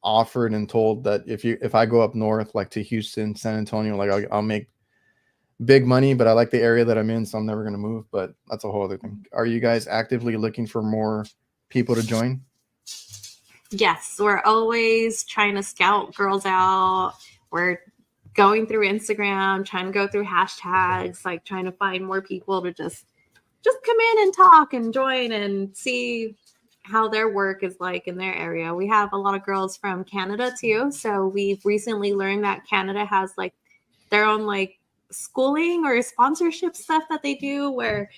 offered and told that if I go up north, like to Houston, San Antonio, like I'll make big money, but I like the area that I'm in, so I'm never going to move. But that's a whole other thing. Are you guys actively looking for more people to join? Yes, we're always trying to scout girls out. We're going through Instagram, trying to go through hashtags, like trying to find more people to just come in and talk and join and see how their work is like in their area. We have a lot of girls from Canada too. So we've recently learned that Canada has like their own like schooling or sponsorship stuff that they do, where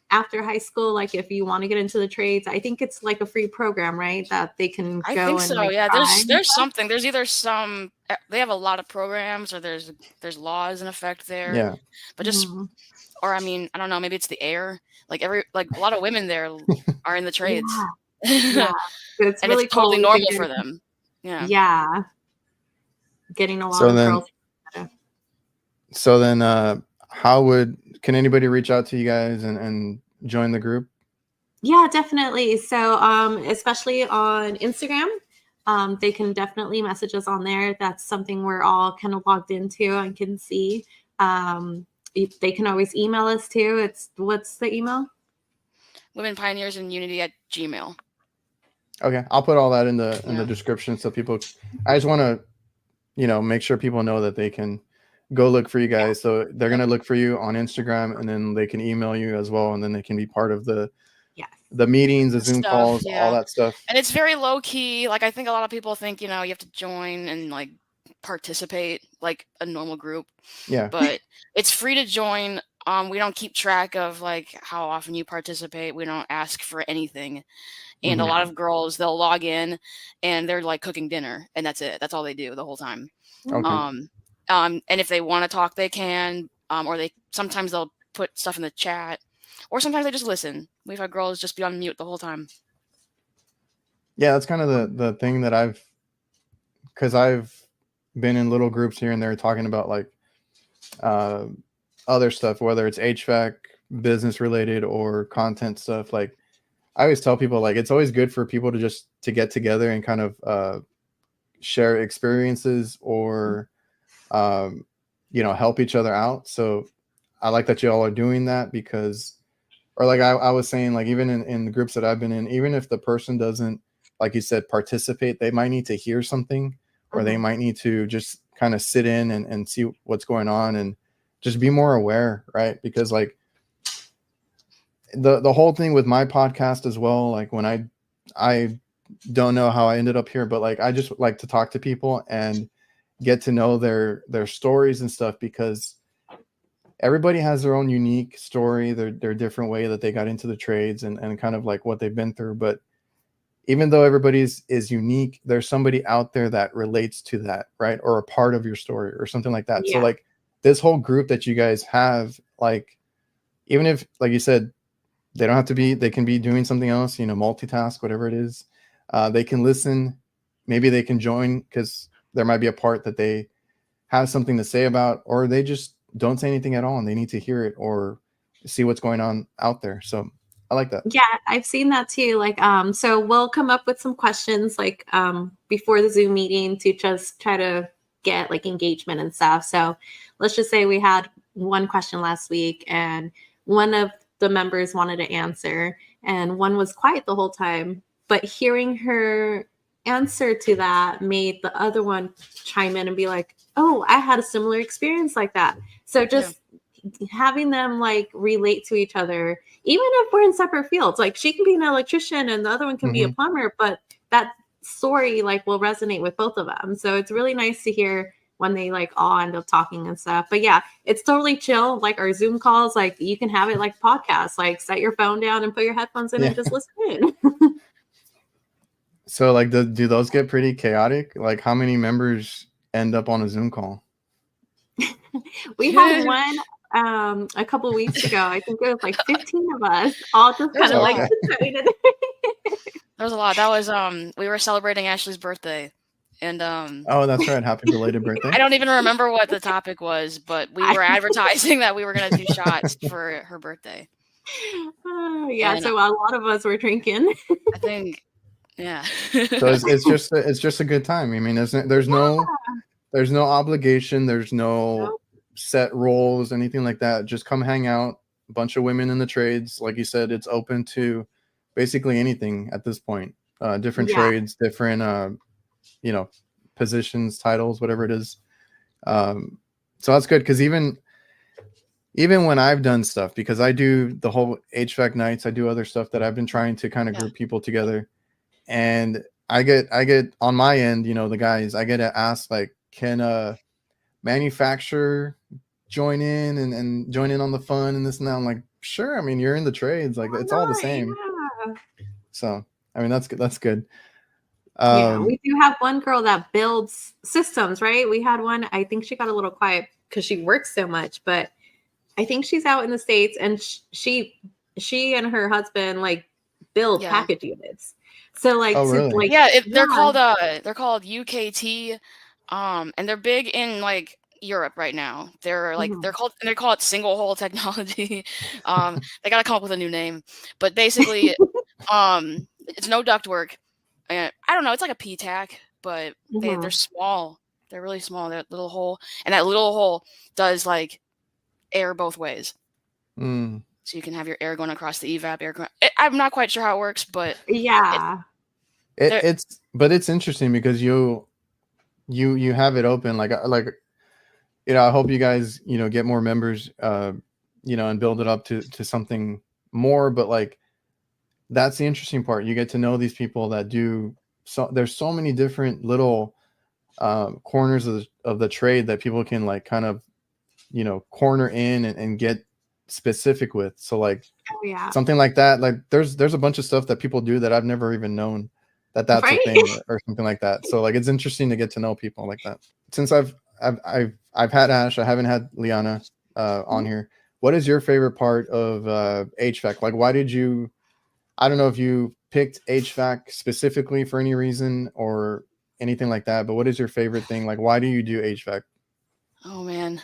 after high school, like if you want to get into the trades, I think it's like a free program, right? That they can go. I think so. Like, yeah, there's something. There's either some, they have a lot of programs, or there's laws in effect there. Yeah. But just, or I mean, I don't know. Maybe it's the air. Like a lot of women there are in the trades. Yeah. It's and really it's totally cool normal for them. Yeah. Yeah. Getting a lot of girls. So then, can anybody reach out to you guys and join the group? Yeah, definitely. So, especially on Instagram, they can definitely message us on there. That's something we're all kind of logged into and can see. They can always email us too. What's the email? Women Pioneers in Unity at Gmail. Okay, I'll put all that in the description so people. I just want to make sure people know that they can go look for you guys. So they're going to look for you on Instagram, and then they can email you as well. And then they can be part of the meetings, the Zoom calls, all that stuff. And it's very low key. Like, I think a lot of people think, you have to join and like participate like a normal group. Yeah. But it's free to join. We don't keep track of like how often you participate. We don't ask for anything. And a lot of girls, they'll log in and they're like cooking dinner, and that's it. That's all they do the whole time. Okay. And if they want to talk, they can. Or sometimes they'll put stuff in the chat, or sometimes they just listen. We've had girls just be on mute the whole time. Yeah, that's kind of the thing that because I've been in little groups here and there talking about like other stuff, whether it's HVAC, business related, or content stuff. Like, I always tell people, like, it's always good for people to get together and kind of share experiences or help each other out. So I like that you all are doing that, because, or like I was saying, like, even in the groups that I've been in, even if the person doesn't, like you said, participate, they might need to hear something, or they might need to just kind of sit in and see what's going on and just be more aware, right? Because like the whole thing with my podcast as well, like when I don't know how I ended up here, but like I just like to talk to people and get to know their stories and stuff, because everybody has their own unique story, their different way that they got into the trades and kind of like what they've been through. But even though everybody's is unique, there's somebody out there that relates to that, right? Or a part of your story or something like that. So like this whole group that you guys have, like, even if, like you said, they don't have to be, they can be doing something else, multitask, whatever it is. They can listen. Maybe they can join because there might be a part that they have something to say about, or they just don't say anything at all and they need to hear it or see what's going on out there. So I like that. Yeah, I've seen that too. Like, so we'll come up with some questions like before the Zoom meeting to just try to get like engagement and stuff. So let's just say we had one question last week and one of the members wanted to answer and one was quiet the whole time, but hearing her answer to that made the other one chime in and be like, oh, I had a similar experience like that. So just having them like relate to each other, even if we're in separate fields, like she can be an electrician and the other one can be a plumber, but that story like will resonate with both of them. So it's really nice to hear when they like all end up talking and stuff. But yeah, it's totally chill. Like our Zoom calls, like you can have it like podcasts, like set your phone down and put your headphones in and just listen in. So like, do those get pretty chaotic? Like how many members end up on a Zoom call? We had one a couple weeks ago. I think it was like 15 of us all just kind of like there was a lot. That was we were celebrating Ashley's birthday. And oh, that's right. Happy belated birthday. I don't even remember what the topic was, but we were advertising that we were going to do shots for her birthday. Yeah, and so a lot of us were drinking. I think, yeah. So it's just a good time. I mean, there's no obligation. There's no set roles, anything like that. Just come hang out. A bunch of women in the trades. Like you said, it's open to basically anything at this point. Different trades, different positions, titles, whatever it is. So that's good, because even when I've done stuff, because I do the whole HVAC nights, I do other stuff that I've been trying to kind of group people together, and I get on my end, the guys, I get to ask like, can a manufacturer join in and join in on the fun and this and that? I'm like, sure. I mean, you're in the trades, like it's all the same. Yeah. So I mean, that's good. That's good. We do have one girl that builds systems, right? We had one, I think she got a little quiet because she works so much, but I think she's out in the States, and she and her husband like build package units. So like, really? They're called UKT, and they're big in like Europe right now. They're like they call it single hole technology. They gotta come up with a new name, but basically, it's no ductwork. And I don't know, it's like a P-tack, but they're small. They're really small. They're a little hole, and that little hole does like air both ways. So you can have your air going across the evap air. I'm not quite sure how it works, but it's interesting because you have it open. Like, I hope you guys, get more members, and build it up to something more. But like, that's the interesting part. You get to know these people that do. So there's so many different little corners of the trade that people can like kind of, corner in and get specific with. So like, something like that. Like there's a bunch of stuff that people do that I've never even known that's a thing or something like that. So like, it's interesting to get to know people like that. Since I've had Ash, I haven't had Liana on here. What is your favorite part of HVAC? Like, why did you? I don't know if you picked HVAC specifically for any reason or anything like that, but what is your favorite thing? Like, why do you do HVAC? Oh man,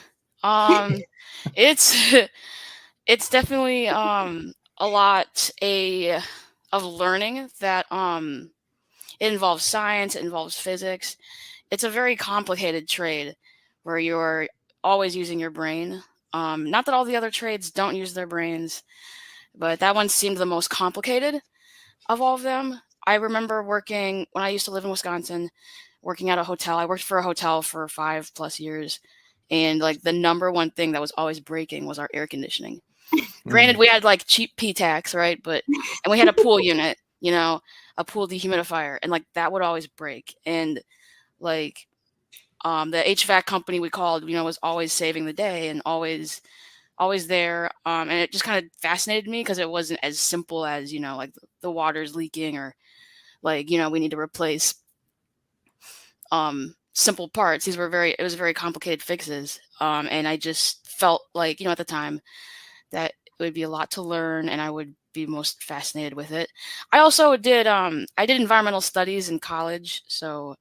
it's it's definitely a lot of learning that it involves science, it involves physics. It's a very complicated trade where you're always using your brain. Not that all the other trades don't use their brains, but that one seemed the most complicated of all of them. I remember working when I used to live in Wisconsin, working at a hotel. I worked for a hotel for 5+ years. And like the number one thing that was always breaking was our air conditioning. Granted, we had like cheap P-tax, right? And we had a pool unit, a pool dehumidifier, and like that would always break. And like the HVAC company we called, was always saving the day and always there. And it just kind of fascinated me because it wasn't as simple as, like the water's leaking or like, we need to replace simple parts. It was very complicated fixes. And I just felt like, at the time that it would be a lot to learn and I would be most fascinated with it. I also did environmental studies in college. So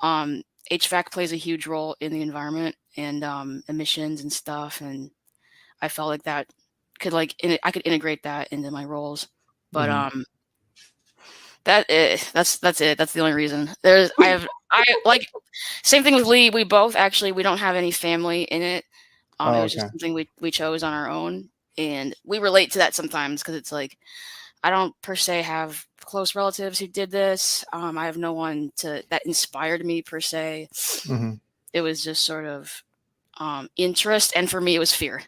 HVAC plays a huge role in the environment and emissions and stuff. And I felt like that could I could integrate that into my roles. But that's it. That's the only reason. Same thing with Lee. We both we don't have any family in it. It was just something we chose on our own, and we relate to that sometimes because it's like I don't per se have close relatives who did this. I have no one that inspired me per se. Mm-hmm. It was just sort of interest, and for me, it was fear.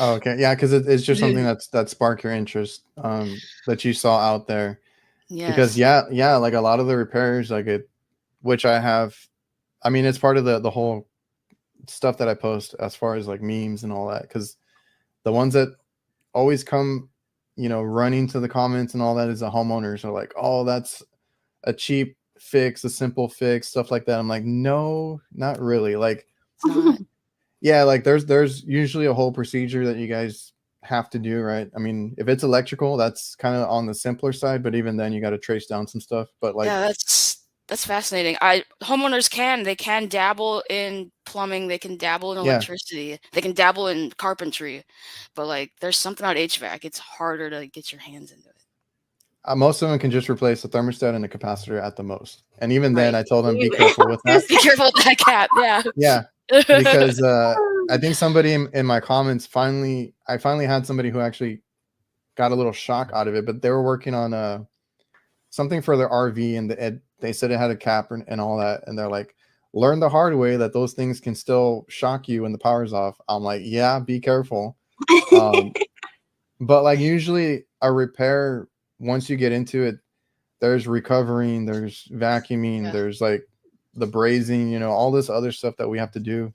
Oh, okay. Yeah, because it's just something that sparked your interest that you saw out there. Yes. Because like a lot of the repairs, which I have, I mean, it's part of the whole stuff that I post as far as like memes and all that. Because the ones that always come, running to the comments and all that is the homeowners are like, oh, that's a cheap fix, a simple fix, stuff like that. I'm like, no, not really. Like, it's not. Yeah, like there's usually a whole procedure that you guys have to do, right? I mean, if it's electrical, that's kind of on the simpler side, but even then you got to trace down some stuff. But like, yeah, that's fascinating. Homeowners can dabble in plumbing, they can dabble in electricity, they can dabble in carpentry, but like there's something about HVAC, it's harder to get your hands into it. Most of them can just replace the thermostat and the capacitor at the most, and even then, I told them be careful with that. Be careful with that cap. Yeah. Yeah. Because I think somebody in my comments I finally had somebody who actually got a little shock out of it, but they were working on something for their RV and they said it had a cap and all that. And they're like, learn the hard way that those things can still shock you when the power's off. I'm like, yeah, be careful. But like usually a repair, once you get into it, there's recovering, there's vacuuming, there's like the brazing, all this other stuff that we have to do.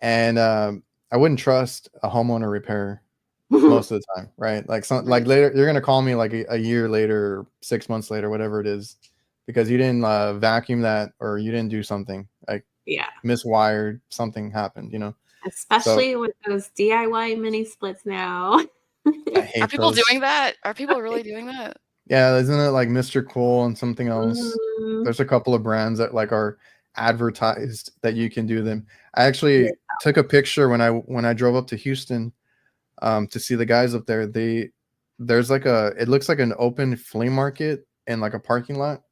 And I wouldn't trust a homeowner repair most of the time, right? Like like later, you're gonna call me like a year later, or 6 months later, whatever it is, because you didn't vacuum that or you didn't do something like miswired, something happened, Especially with those DIY mini splits now. Are people doing that? Are people really doing that? Yeah, isn't it like Mr. Cool and something else? There's a couple of brands that like are advertised that you can do them. I actually took a picture when I drove up to Houston to see the guys up there. There's like it looks like an open flea market in like a parking lot.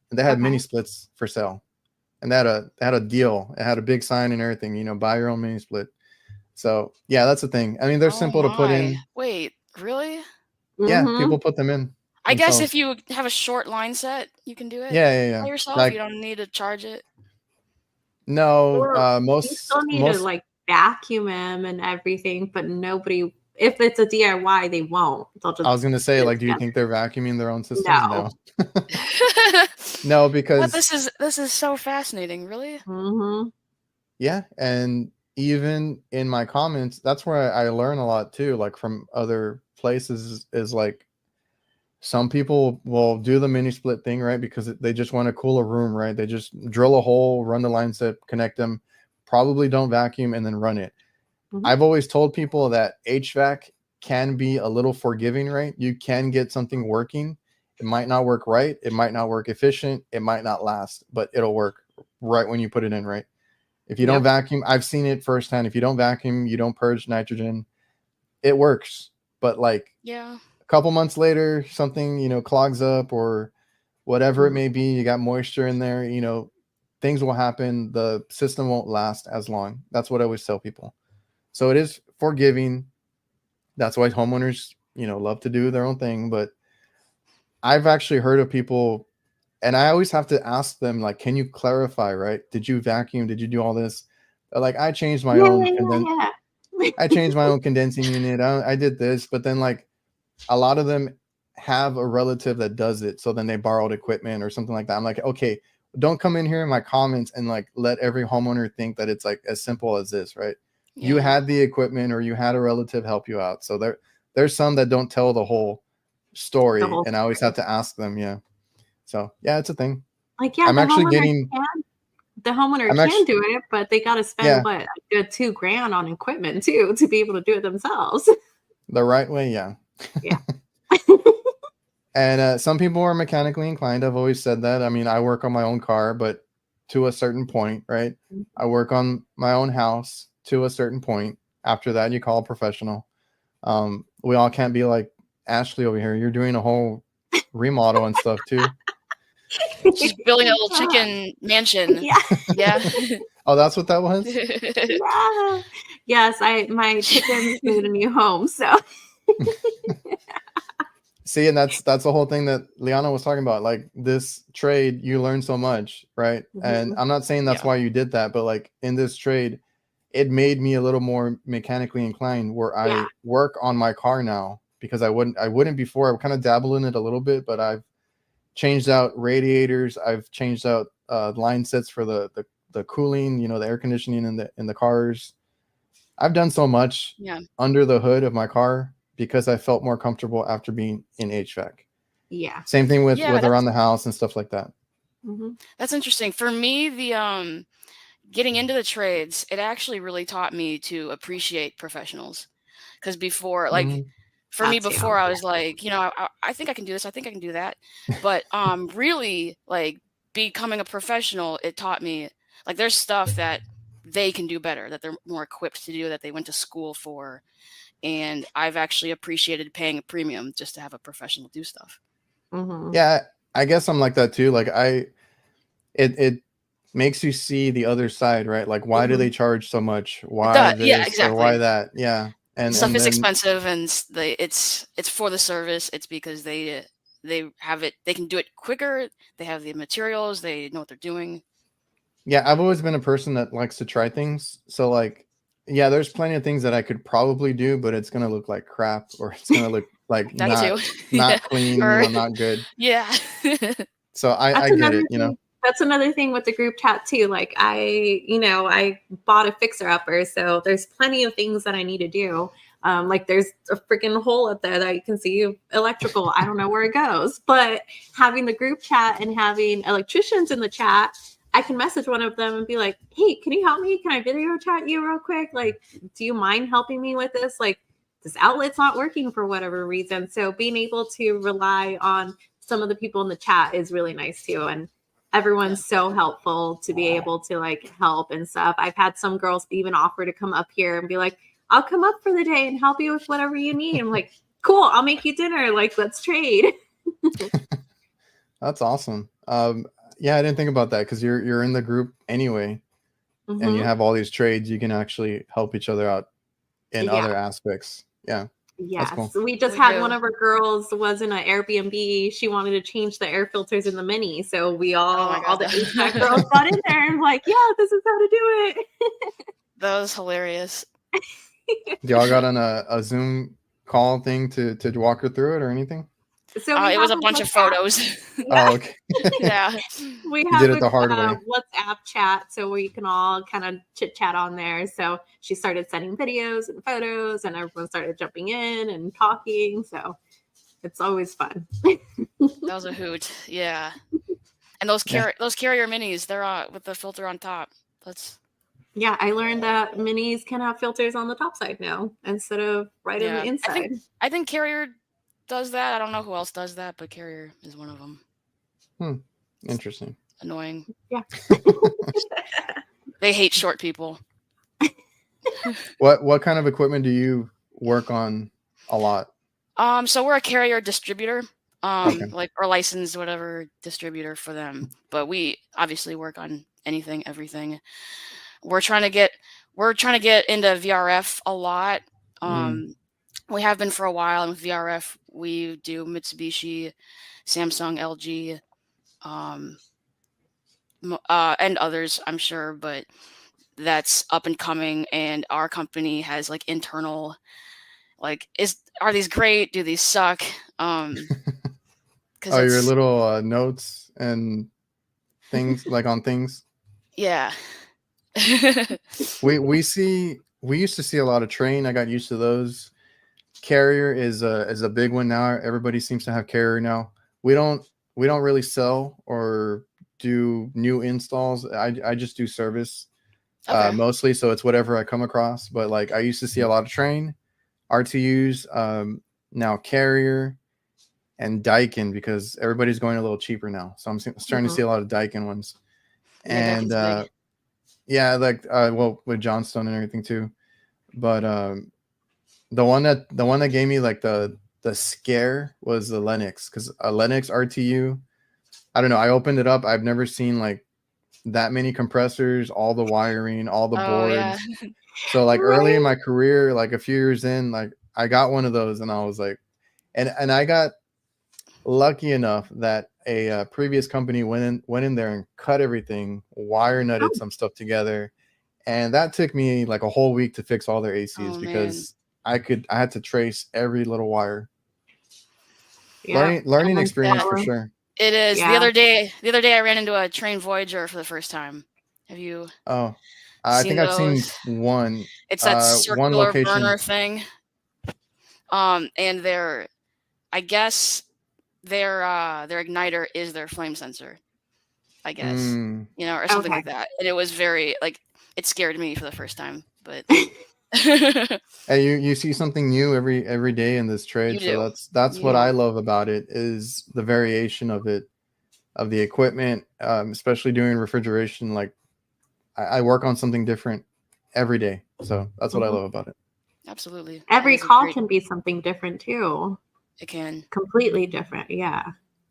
And they had mini splits for sale. And they had a deal. It had a big sign and everything, buy your own mini split. So yeah, that's the thing. I mean, they're simple to put in. Wait, really? Yeah, people put them in. I guess if you have a short line set, you can do it by yourself. Like, you don't need to charge it. No, you still need to like vacuum them and everything, but nobody. If it's a DIY, they won't. They'll just. I was gonna say, like, do you think they're vacuuming their own systems? No. No, because this is so fascinating. Really. Mm-hmm. Yeah, and even in my comments, that's where I learn a lot too, like from other places. Is like some people will do the mini split thing, right? Because they just want to cool a room, right? They just drill a hole, run the line set, connect them, probably don't vacuum, and then run it. Mm-hmm. I've always told people that HVAC can be a little forgiving, right? You can get something working. It might not work right. It might not work efficient. It might not last, but it'll work right when you put it in, right? If you don't vacuum, I've seen it firsthand. If you don't vacuum, you don't purge nitrogen, it works. But like a couple months later, something, you know, clogs up or whatever it may be, you got moisture in there, you know, things will happen. The system won't last as long. That's what I always tell people. So it is forgiving. That's why homeowners, you know, love to do their own thing. But I've actually heard of people, and I always have to ask them, like, can you clarify, right? Did you vacuum? Did you do all this? They're like, I changed my own. I changed my own condensing unit. I did this. But then, like, a lot of them have a relative that does it. So then they borrowed equipment or something like that. I'm like, okay, don't come in here in my comments and like let every homeowner think that it's like as simple as this, right? Yeah. You had the equipment or you had a relative help you out. So there's some that don't tell the whole story, and I always have to ask them. Yeah. So yeah, it's a thing. Like, yeah, I'm actually getting the homeowner can do it, but they got to spend what, a good $2,000 on equipment too to be able to do it themselves. The right way, yeah. Yeah. And some people are mechanically inclined. I've always said that. I mean, I work on my own car, but to a certain point, right? I work on my own house to a certain point. After that, you call a professional. We all can't be like Ashley over here. You're doing a whole remodel and stuff too. She's building a little chicken mansion. Yeah. Oh, that's what that was? Yeah. Yes, my chickens need a new home, so. See, and that's the whole thing that Liana was talking about. Like, this trade, you learn so much, right? And I'm not saying that's why you did that, but like in this trade, it made me a little more mechanically inclined where I work on my car now, because I wouldn't before. I would kind of dabble in it a little bit, but I've changed out radiators. I've changed out line sets for the cooling, you know, the air conditioning in the cars. I've done so much under the hood of my car because I felt more comfortable after being in HVAC. Yeah. Same thing with around the house and stuff like that. That's interesting. For me, the getting into the trades, it actually really taught me to appreciate professionals. Because before, like, for me before, I was like, you know, I think I can do this. I think I can do that. But really, like, becoming a professional, it taught me, like, there's stuff that they can do better, that they're more equipped to do, that they went to school for. And I've actually appreciated paying a premium just to have a professional do stuff. Yeah, I guess I'm like that too. Like, it makes you see the other side, right? Like, why do they charge so much? Why this or why that? Yeah. And stuff is expensive, and it's for the service. It's because they have it. They can do it quicker. They have the materials. They know what they're doing. Yeah, I've always been a person that likes to try things. So like, yeah, there's plenty of things that I could probably do, but it's gonna look like crap, or it's gonna look like not clean, or not good. Yeah. So I get it, you know. That's another thing with the group chat too. Like, I bought a fixer upper, so there's plenty of things that I need to do. Like, there's a freaking hole up there that you can see electrical. I don't know where it goes, but having the group chat and having electricians in the chat, I can message one of them and be like, hey, can you help me? Can I video chat you real quick? Like, do you mind helping me with this? Like, this outlet's not working for whatever reason. So being able to rely on some of the people in the chat is really nice too. And everyone's so helpful to be able to like help and stuff. I've had some girls even offer to come up here and be like, I'll come up for the day and help you with whatever you need. I'm like, cool, I'll make you dinner. Like, let's trade. That's awesome. Yeah, I didn't think about that because you're in the group anyway, and you have all these trades. You can actually help each other out in other aspects. Yeah. That's Yes, cool. we just had one of our girls was in an Airbnb. She wanted to change the air filters in the Mini, so we all the HVAC girls got in there and like, yeah, this is how to do it. That was hilarious. Y'all got on a Zoom call thing to walk her through it or anything? So it was a bunch of photos. Yeah. Oh, okay. Yeah. We You have did it the hard way. WhatsApp chat, so we can all kind of chit chat on there. So she started sending videos and photos, and everyone started jumping in and talking. So it's always fun. That was a hoot. Yeah. And those carrier minis, they're with the filter on top. Yeah, I learned that minis can have filters on the top side now instead of right in the inside. I think Carrier does that. I don't know who else does that, but Carrier is one of them. Interesting. Annoying. Yeah. They hate short people. What kind of equipment do you work on a lot? So we're a Carrier distributor, Okay. like or licensed whatever distributor for them. But we obviously work on anything, everything. We're trying to get into VRF a lot. We have been for a while, and with VRF we do Mitsubishi, Samsung, LG, and others, I'm sure, but that's up and coming. And our company has like internal, like, are these great? Do these suck? Your little notes and things like on things. Yeah. we used to see a lot of Train. I got used to those. Carrier is a big one now. Everybody seems to have Carrier now. We don't really sell or do new installs. I just do service mostly, so it's whatever I come across. But like I used to see a lot of Train, RTUs, now Carrier, and Daikin, because everybody's going a little cheaper now. So I'm starting to see a lot of Daikin ones. And yeah, like well, with Johnstone and everything too. But the one that gave me like the scare was the Lennox, because a Lennox RTU, I don't know, I opened it up. I've never seen like that many compressors, all the wiring, all the boards. Yeah. So like early in my career, like a few years in, like I got one of those, and I was like, and I got lucky enough that a previous company went in there and cut everything, wire nutted some stuff together, and that took me like a whole week to fix all their ACs because I had to trace every little wire. Yeah. Learning experience for sure. It is. Yeah. The other day I ran into a Train Voyager for the first time. Have you? Oh, I think I've seen one. It's that circular burner thing. And I guess their igniter is their flame sensor, I guess, or something like that. And it was very it scared me for the first time, but hey, you see something new every day in this trade. So that's what I love about it, is the variation of it, of the equipment, especially doing refrigeration. Like I work on something different every day. So that's what I love about it. Absolutely. Every call can be something different too. It can. Completely different. Yeah.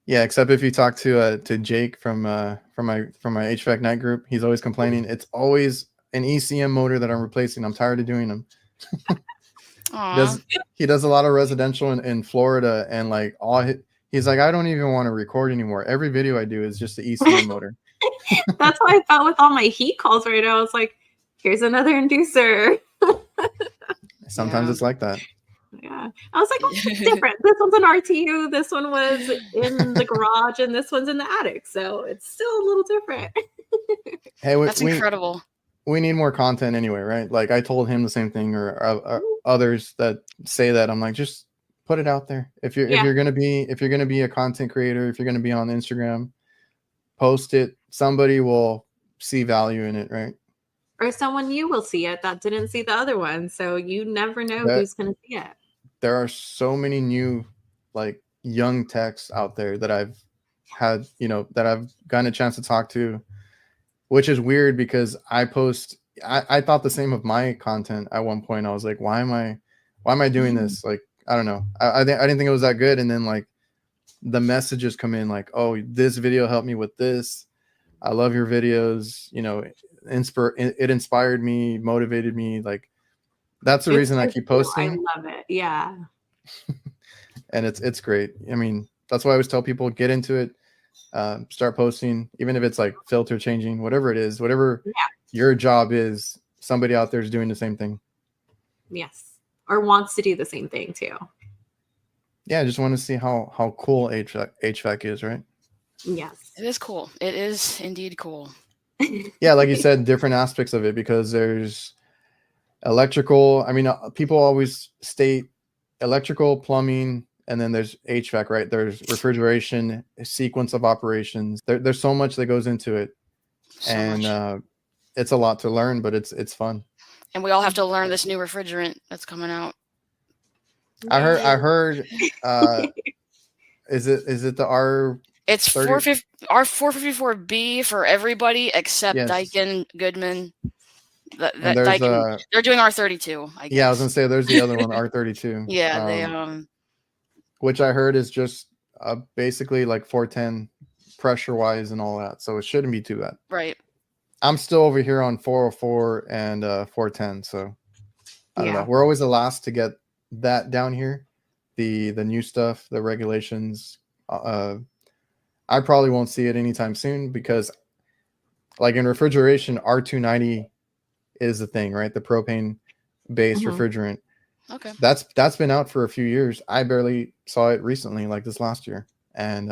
Yeah, except if you talk to Jake from my HVAC night group, he's always complaining. It's always an ECM motor that I'm replacing. I'm tired of doing them. He does a lot of residential in Florida, and like he's like, I don't even want to record anymore. Every video I do is just the ECM motor. That's how I felt with all my heat calls right now. I was like, here's another inducer. Sometimes it's like that. Yeah. I was like, oh, it's different. This one's an RTU. This one was in the garage, and this one's in the attic. So it's still a little different. Hey, that's incredible. We need more content anyway, right? Like I told him the same thing, or others that say that. I'm like, just put it out there. If you're gonna be a content creator, if you're gonna be on Instagram, post it. Somebody will see value in it, right? Or someone new will see it that didn't see the other one. So you never know who's gonna see it. There are so many new, like, young techs out there that I've had, that I've gotten a chance to talk to, which is weird because I thought the same of my content at one point. I was like, why am I doing this? Like, I don't know. I didn't think it was that good. And then like the messages come in like, oh, this video helped me with this. I love your videos. It inspired me, motivated me. Like, that's the reason I keep posting. I love it. Yeah. And it's great. I mean, that's why I always tell people, get into it, start posting, even if it's like filter changing, whatever it is, whatever your job is, somebody out there is doing the same thing. Yes. Or wants to do the same thing too. Yeah, I just want to see how cool HVAC is, right? Yes. It is cool. It is indeed cool. Yeah, like you said, different aspects of it, because there's electrical. I mean, people always state electrical, plumbing, and then there's HVAC, right? There's refrigeration, a sequence of operations. There's so much that goes into it. It's a lot to learn, but it's fun. And we all have to learn this new refrigerant that's coming out. I heard is it the R? It's R454B for everybody except Daikin, Goodman. Daikin, they're doing R32, I guess. Yeah, I was gonna say there's the other one, R32. Yeah, they which I heard is just basically like 410 pressure wise and all that, so it shouldn't be too bad. Right. I'm still over here on 404 and 410, so I don't know. We're always the last to get that down here, the new stuff, the regulations. I probably won't see it anytime soon, because like in refrigeration, R290 is the thing, right? The propane based refrigerant. Okay. That's been out for a few years. I barely saw it recently, like this last year. And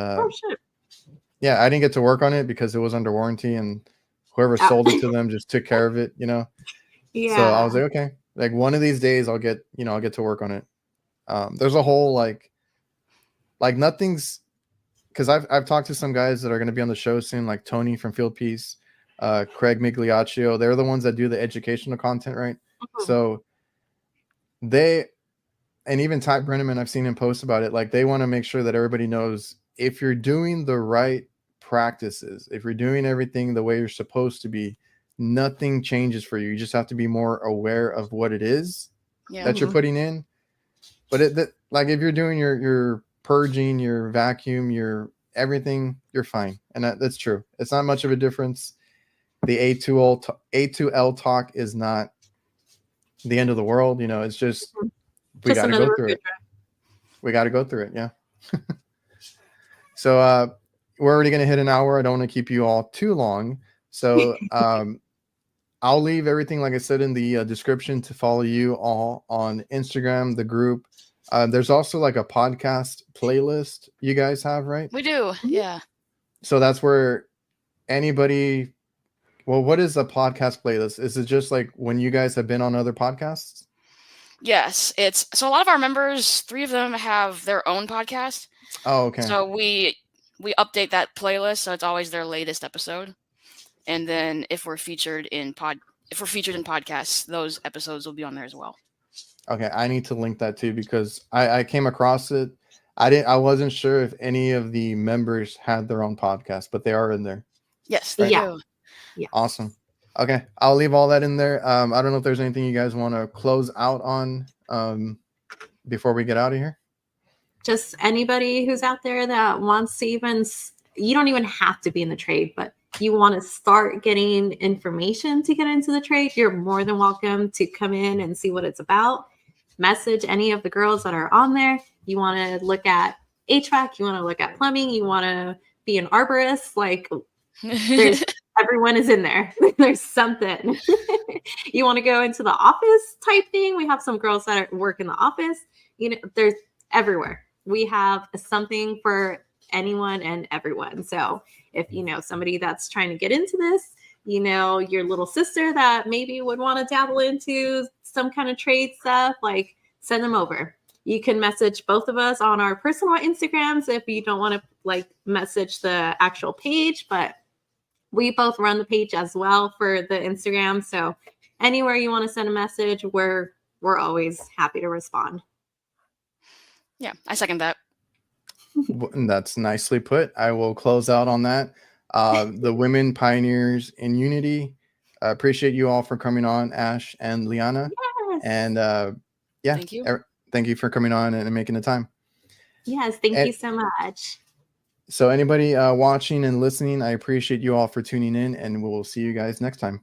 yeah, I didn't get to work on it because it was under warranty, and whoever sold it to them just took care of it, Yeah. So I was like, okay, like one of these days I'll get to work on it. There's a whole like nothing's, because I've talked to some guys that are going to be on the show soon, like Tony from Field Piece, Craig Migliaccio. They're the ones that do the educational content, right? So they, and even Ty Brenneman, I've seen him post about it. Like, they want to make sure that everybody knows, if you're doing the right practices, if you're doing everything the way you're supposed to be, nothing changes for you. You just have to be more aware of what it is that you're putting in. But like if you're doing your purging, your vacuum, your everything, you're fine. And that's true. It's not much of a difference. The A2L talk is not the end of the world. It's just, we got to go through it. We got to go through it. Yeah. So we're already going to hit an hour. I don't want to keep you all too long. So I'll leave everything, like I said, in the description to follow you all on Instagram, the group. There's also like a podcast playlist you guys have, right? We do. Yeah. So that's where anybody, well, what is a podcast playlist? Is it just like when you guys have been on other podcasts? Yes. So a lot of our members, 3 of them have their own podcast. Oh, okay. So we update that playlist, so it's always their latest episode. And then if we're featured in podcasts, those episodes will be on there as well. Okay, I need to link that too, because I came across it. I wasn't sure if any of the members had their own podcast, but they are in there. Yes, they do. Yeah. Awesome. Okay, I'll leave all that in there. I don't know if there's anything you guys want to close out on before we get out of here. Just anybody who's out there that wants to you don't even have to be in the trade, but you want to start getting information to get into the trade, you're more than welcome to come in and see what it's about. Message any of the girls that are on there. You want to look at HVAC, you want to look at plumbing, you want to be an arborist, like everyone is in there. There's something. You want to go into the office type thing. We have some girls that work in the office. There's everywhere. We have something for anyone and everyone. So if somebody that's trying to get into this, your little sister that maybe would want to dabble into some kind of trade stuff, like, send them over. You can message both of us on our personal Instagrams if you don't want to message the actual page, but we both run the page as well for the Instagram. So anywhere you want to send a message, we're always happy to respond. Yeah, I second that. That's nicely put. I will close out on that. The Women Pioneers in Unity. I appreciate you all for coming on, Ash and Liana. Yes. And thank you for coming on and making the time. Yes, thank you so much. So anybody watching and listening, I appreciate you all for tuning in, and we'll see you guys next time.